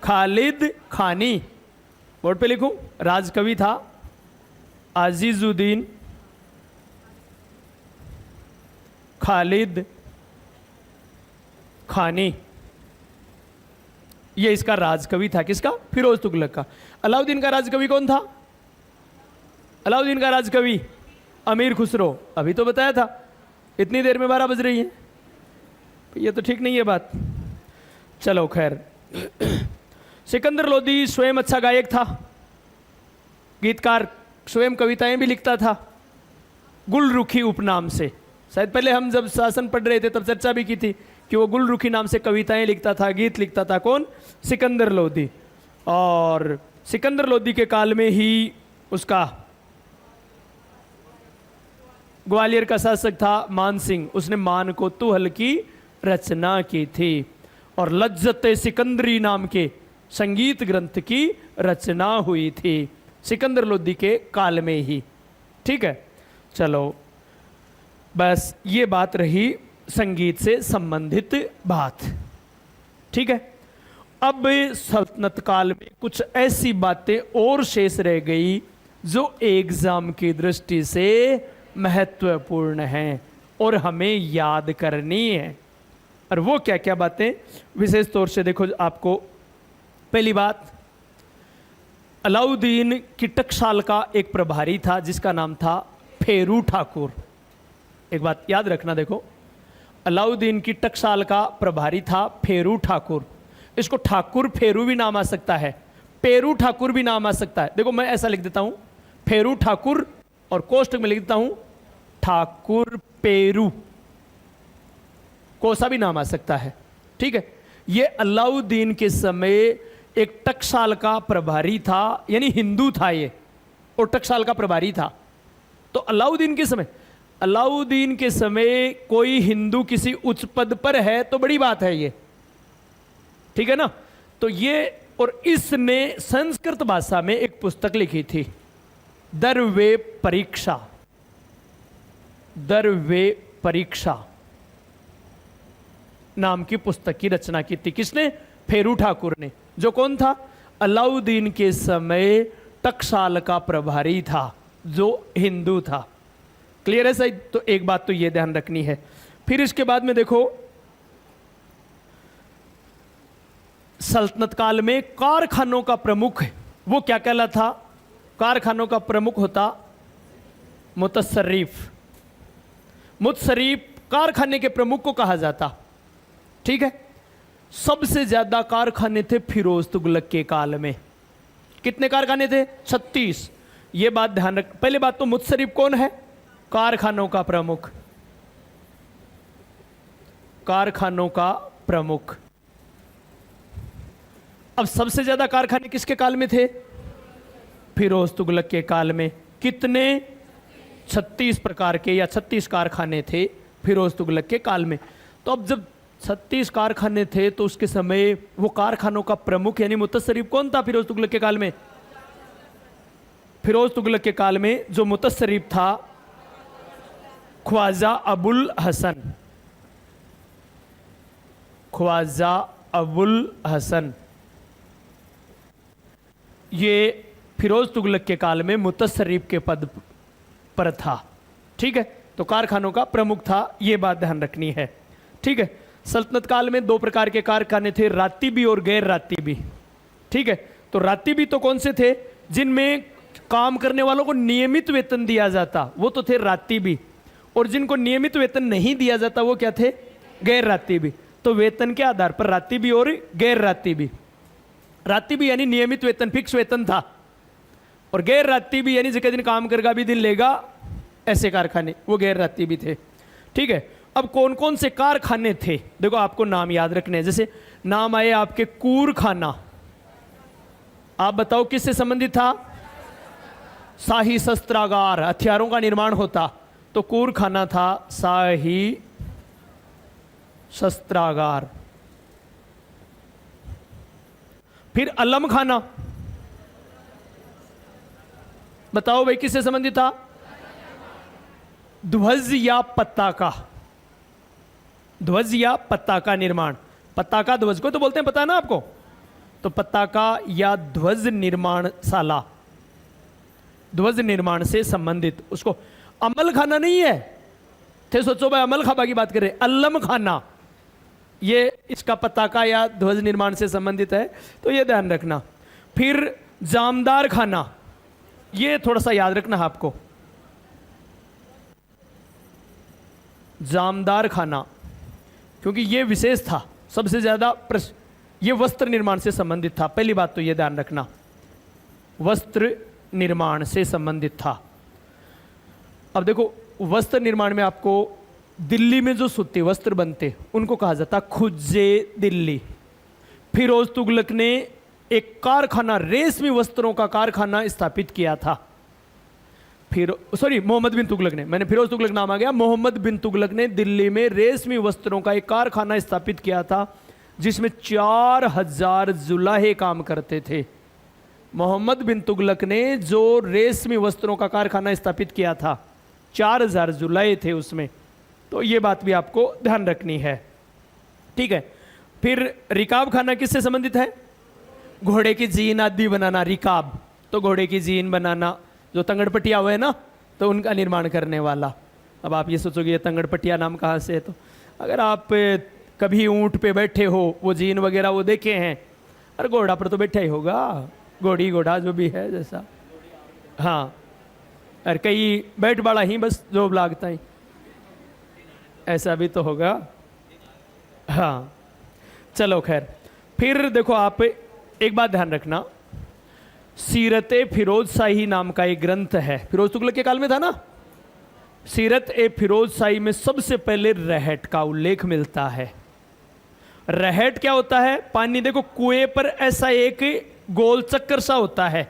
खालिद खानी। बोर्ड पे लिखूं, राजकवि था आजिजुद्दीन खालिद खानी। ये इसका राजकवि था। किसका? फिरोज तुगलक का। अलाउद्दीन का राजकवि कौन था? अलाउद्दीन का राजकवि अमीर खुसरो। अभी तो बताया था, इतनी देर में 12 बज रही है, ये तो ठीक नहीं है बात। चलो खैर। सिकंदर लोदी स्वयं अच्छा गायक था, गीतकार, स्वयं कविताएं भी लिखता था, गुलरुखी उपनाम से। शायद पहले हम जब शासन पढ़ रहे थे तब चर्चा भी की थी कि वो गुलरुखी नाम से कविताएं लिखता था, गीत लिखता था। कौन? सिकंदर लोदी। और सिकंदर लोदी के काल में ही उसका ग्वालियर का शासक था मान सिंह, उसने मान को तुहल की रचना की थी और लज्जत सिकंदरी नाम के संगीत ग्रंथ की रचना हुई थी सिकंदर लोदी के काल में ही। ठीक है, चलो बस ये बात रही संगीत से संबंधित बात। ठीक है, अब सल्तनत काल में कुछ ऐसी बातें और शेष रह गई जो एग्जाम की दृष्टि से महत्वपूर्ण हैं और हमें याद करनी है। और वो क्या क्या बातें, विशेष तौर से देखो आपको, पहली बात, अलाउद्दीन की टकसाल का एक प्रभारी था जिसका नाम था फेरू ठाकुर। एक बात याद रखना, देखो अलाउद्दीन की टकसाल का प्रभारी था फेरू ठाकुर। इसको ठाकुर फेरू भी नाम आ सकता है, पेरू ठाकुर भी नाम आ सकता है। देखो मैं ऐसा लिख देता हूं, फेरू ठाकुर, और कोष्टक में लिख देता हूं ठाकुर पेरू, कोसा भी नाम आ सकता है। ठीक है, ये अलाउद्दीन के समय एक टकसाल का प्रभारी था, यानी हिंदू था ये, और टकसाल का प्रभारी था। तो अलाउद्दीन के समय कोई हिंदू किसी उच्च पद पर है तो बड़ी बात है ये, ठीक है ना। तो ये, और इसने संस्कृत भाषा में एक पुस्तक लिखी थी, दरवे परीक्षा नाम की पुस्तक की रचना की थी। किसने? फेरू ठाकुर ने, जो कौन था? अलाउद्दीन के समय टकसाल का प्रभारी था जो हिंदू था। क्लियर है सही? तो एक बात तो ये ध्यान रखनी है। फिर इसके बाद में देखो, सल्तनत काल में कारखानों का प्रमुख वो क्या कहलाता था? कारखानों का प्रमुख होता मुतसर्रिफ। मुतसर्रिफ कारखाने के प्रमुख को कहा जाता। ठीक है, सबसे ज्यादा कारखाने थे फिरोज तुगलक के काल में। कितने कारखाने थे? 36। ये बात ध्यान रख। पहले बात तो मुतसर्रिफ कौन है? कारखानों का प्रमुख, कारखानों का प्रमुख। अब सबसे ज्यादा कारखाने किसके काल में थे? फिरोज तुगलक के काल में। कितने? 36 प्रकार के या 36 कारखाने थे फिरोज तुगलक के काल में। तो अब जब 36 कारखाने थे तो उसके समय वो कारखानों का प्रमुख यानी मुतसर्रिफ कौन था फिरोज तुगलक के काल में? फिरोज तुगलक के काल में जो मुतसर्रिफ था ख्वाजा अबुल हसन। ख्वाजा अबुल हसन ये फिरोज तुगलक के काल में मुतसर्रिफ के पद पर था। ठीक है, तो कारखानों का प्रमुख था, ये बात ध्यान रखनी है। ठीक है, सल्तनत काल में 2 प्रकार के कारखाने थे, रातीबी और गैर रातीबी। ठीक है, तो रातीबी तो कौन से थे? जिनमें काम करने वालों को नियमित वेतन दिया जाता, वो तो थे रातीबी। और जिनको नियमित वेतन नहीं दिया जाता वो क्या थे? गैर रातीबी। तो वेतन के आधार पर रातीबी और गैर रातीबी। रातीबी यानी नियमित वेतन, फिक्स वेतन था, और गैर रातीबी यानी जिस दिन काम करेगा भी दिन लेगा, ऐसे कारखाने, वो गैर रातीबी थे। ठीक है, अब कौन कौन से कारखाने थे? देखो आपको नाम याद रखने हैं। जैसे नाम आए आपके कूरखाना, आप बताओ किससे संबंधित था? शाही शस्त्रागार, हथियारों का निर्माण होता, तो कूरखाना था शाही शस्त्रागार। फिर अलम खाना, बताओ भाई किससे संबंधित था? ध्वज या पताका, ध्वज या पताका निर्माण। पताका ध्वज को तो बोलते हैं, पता है ना आपको? तो पताका या ध्वज निर्माणशाला, ध्वज निर्माण से संबंधित, उसको अमल खाना नहीं है थे, सोचो भाई अमल खाबा की बात कर रहे, अल्लम खाना, ये इसका पताका या ध्वज निर्माण से संबंधित है, तो ये ध्यान रखना। फिर जामदार खाना, ये थोड़ा सा याद रखना है आपको। जामदार खाना, क्योंकि ये विशेष था, सबसे ज्यादा ये वस्त्र निर्माण से संबंधित था। पहली बात तो ये ध्यान रखना, वस्त्र निर्माण से संबंधित था। अब देखो वस्त्र निर्माण में आपको दिल्ली में जो सूती वस्त्र बनते उनको कहा जाता खुज्जे दिल्ली। फिरोज तुगलक ने एक कारखाना, रेशमी वस्त्रों का कारखाना स्थापित किया था। फिर सॉरी मोहम्मद बिन तुगलक ने, मैंने फिरोज तुगलक नाम आ गया, मोहम्मद बिन तुगलक ने दिल्ली में रेशमी वस्त्रों का एक कारखाना स्थापित किया था जिसमें 4000 जुलाहे काम करते थे। मोहम्मद बिन तुगलक ने जो रेशमी वस्त्रों का कारखाना स्थापित किया था, 4000 जुलाहे थे उसमें। तो ये बात भी आपको ध्यान रखनी है, ठीक है। फिर रिकाब खाना किससे संबंधित है? घोड़े की जीन आदि बनाना, रिकाब तो घोड़े की जीन बनाना, जो तंगड़पटिया हुए ना तो उनका निर्माण करने वाला। अब आप ये सोचोगे ये तंगड़पटिया नाम कहाँ से है, तो अगर आप कभी ऊंट पे बैठे हो, वो जीन वगैरह वो देखे हैं, अरे घोड़ा पर तो बैठा ही होगा, घोड़ी घोड़ा जो भी है जैसा, हाँ, और कई बैठ बाड़ा ही बस जो लागता ही, ऐसा भी तो होगा, हाँ। चलो खैर, फिर देखो आप एक बात ध्यान रखना, सीरत ए फिरोज शाही नाम का एक ग्रंथ है, फिरोज तुगलक के काल में था ना। सीरत ए फिरोज शाही में सबसे पहले रहट का उल्लेख मिलता है। रहट क्या होता है? पानी, देखो कुएं पर ऐसा एक गोल चक्कर सा होता है,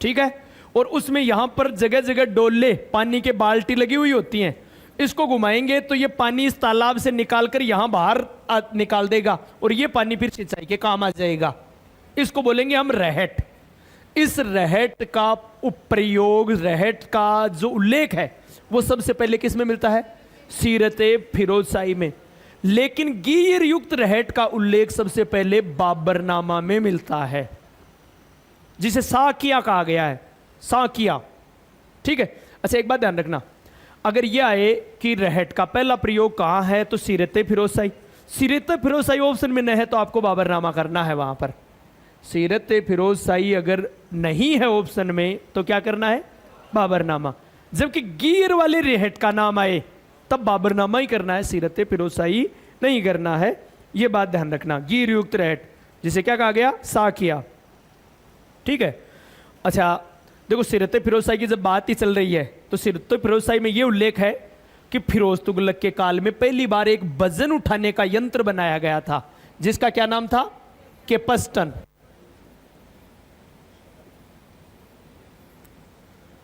ठीक है, और उसमें यहां पर जगह जगह डोले पानी के बाल्टी लगी हुई होती हैं। इसको घुमाएंगे तो ये पानी इस तालाब से निकालकर यहां बाहर निकाल देगा और ये पानी फिर सिंचाई के काम आ जाएगा। इसको बोलेंगे हम रहट। इस रहट का प्रयोग, रहट का जो उल्लेख है वो सबसे पहले किस में मिलता है? सीरत ए फिरोज शाही में। लेकिन गिर युक्त रहट का उल्लेख सबसे पहले बाबरनामा में मिलता है, जिसे साकिया कहा गया है, साकिया, ठीक है। अच्छा एक बात ध्यान रखना, अगर यह आए कि रहट का पहला प्रयोग कहां है तो सीरत ए फिरोज शाही। सीरत ए फिरोज शाही ऑप्शन में न है तो आपको बाबरनामा करना है वहां पर। सीरत ए फिरोज शाही अगर नहीं है ऑप्शन में तो क्या करना है? बाबरनामा। जबकि गिर वाले रहट का नाम आए तब बाबरनामा ही करना है, सीरत ए फिरोज शाही नहीं करना है, यह बात ध्यान रखना। गिर युक्त रहट जिसे क्या कहा गया? साकिया, ठीक है। अच्छा देखो, सीरत ए फिरोज शाही की जब बात ही चल रही है तो सीरत ए फिरोज शाही में यह उल्लेख है कि फिरोज तुगलक के काल में पहली बार एक वजन उठाने का यंत्र बनाया गया था जिसका क्या नाम था? कैपस्टन।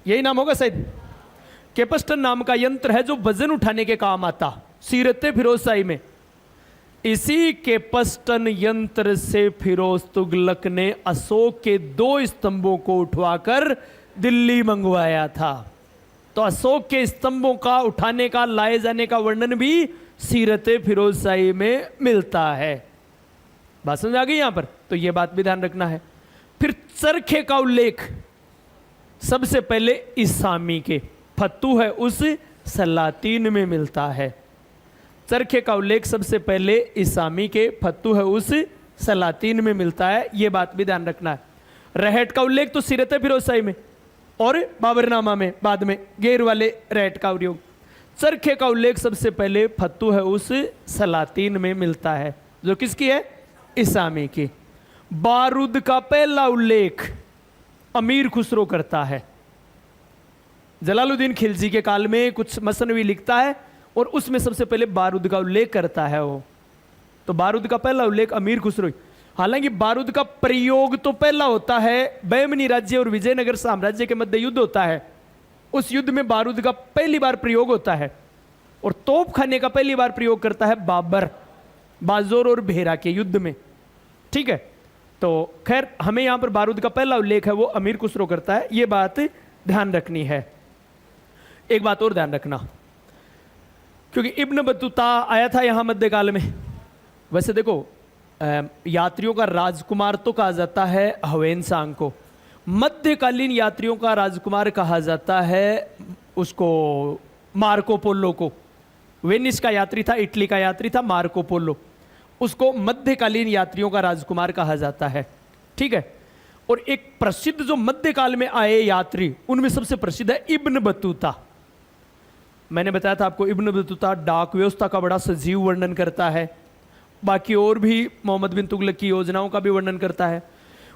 यही नाम होगा शायद। कैपस्टन नाम का यंत्र है जो वजन उठाने के काम आता, सीरत ए फिरोज शाही में। इसी कैपस्टन यंत्र से फिरोज तुगलक ने अशोक के 2 स्तंभों को उठवाकर दिल्ली मंगवाया था। तो अशोक के स्तंभों का उठाने का, लाए जाने का वर्णन भी सीरत ए फिरोज शाही में मिलता है। बात समझ आ गई यहां पर? तो यह बात भी ध्यान रखना है। फिर चरखे का उल्लेख सबसे पहले इसामी के फतू है उस सलातीन में मिलता है। चरखे का उल्लेख सबसे पहले इसामी के फतू है उस सलातीन में मिलता है, यह बात भी ध्यान रखना है। रहट का उल्लेख तो सीरत ए फिरोज शाही में और बाबरनामा में बाद में गेर वाले रहट का प्रयोग। चरखे का उल्लेख सबसे पहले फतू है उस सलातीन में मिलता है, जो किसकी है? इसामी की। बारूद का पहला उल्लेख अमीर खुसरो करता है। जलालुद्दीन खिलजी के काल में कुछ मसनवी लिखता है और उसमें सबसे पहले बारूद का उल्लेख करता है वो। तो बारूद का पहला उल्लेख अमीर खुसरो। हालांकि बारूद का प्रयोग तो पहला होता है, बहमनी राज्य और विजयनगर साम्राज्य के मध्य युद्ध होता है, उस युद्ध में बारूद का पहली बार प्रयोग होता है। और तोप खाने का पहली बार प्रयोग करता है बाबर, बाजोर और भेरा के युद्ध में, ठीक है। तो खैर हमें यहां पर बारूद का पहला उल्लेख है वो अमीर खुसरो करता है, यह बात ध्यान रखनी है। एक बात और ध्यान रखना, क्योंकि इब्न बतूता आया था यहां मध्यकाल में। वैसे देखो, यात्रियों का राजकुमार तो कहा जाता है हवेनसांग को, मध्यकालीन यात्रियों का राजकुमार कहा जाता है उसको मार्को पोलो को। वेनिस का यात्री था, इटली का यात्री था मार्को पोलो, उसको मध्यकालीन यात्रियों का राजकुमार कहा जाता है, ठीक है। और एक प्रसिद्ध जो मध्यकाल में आए यात्री, उनमें सबसे प्रसिद्ध है इब्न बतूता। मैंने बताया था आपको, इब्न बतूता डाक व्यवस्था का बड़ा सजीव वर्णन करता है, बाकी और भी मोहम्मद बिन तुगलक की योजनाओं का भी वर्णन करता है।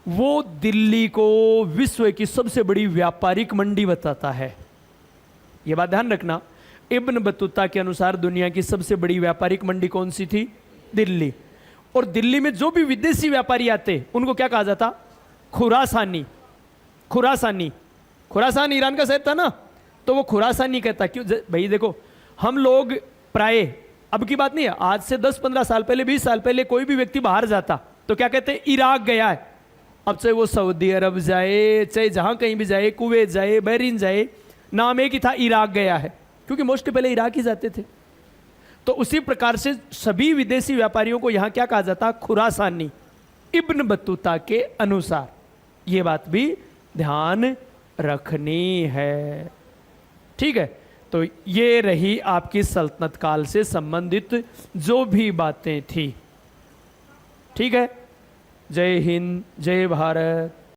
वो दिल्ली को विश्व की सबसे बड़ी व्यापारिक मंडी बताता है, यह बात ध्यान रखना। इब्न बतूता के अनुसार दुनिया की सबसे बड़ी व्यापारिक मंडी कौन सी थी? दिल्ली। और दिल्ली में जो भी विदेशी व्यापारी आते उनको क्या कहा जाता? खुरासानी। खुरासानी, खुरासान ईरान का शहर था ना, तो वो खुरासान नहीं कहता। क्यों भाई? देखो हम लोग प्राय, अब की बात नहीं है, आज से 10-15 साल पहले, 20 साल पहले कोई भी व्यक्ति बाहर जाता तो क्या कहते हैं? इराक गया है। अब चाहे वो सऊदी अरब जाए, चाहे जहां कहीं भी जाए, कुवैत जाए, बहरीन जाए, नाम एक ही था, इराक गया है, क्योंकि मोस्टली पहले इराक ही जाते थे। तो उसी प्रकार से सभी विदेशी व्यापारियों को यहां क्या कहा जाता? खुरासानी, इब्न बतूता के अनुसार। यह बात भी ध्यान रखनी है, ठीक है। तो ये रही आपकी सल्तनत काल से संबंधित जो भी बातें थी, ठीक है। जय हिंद, जय भारत।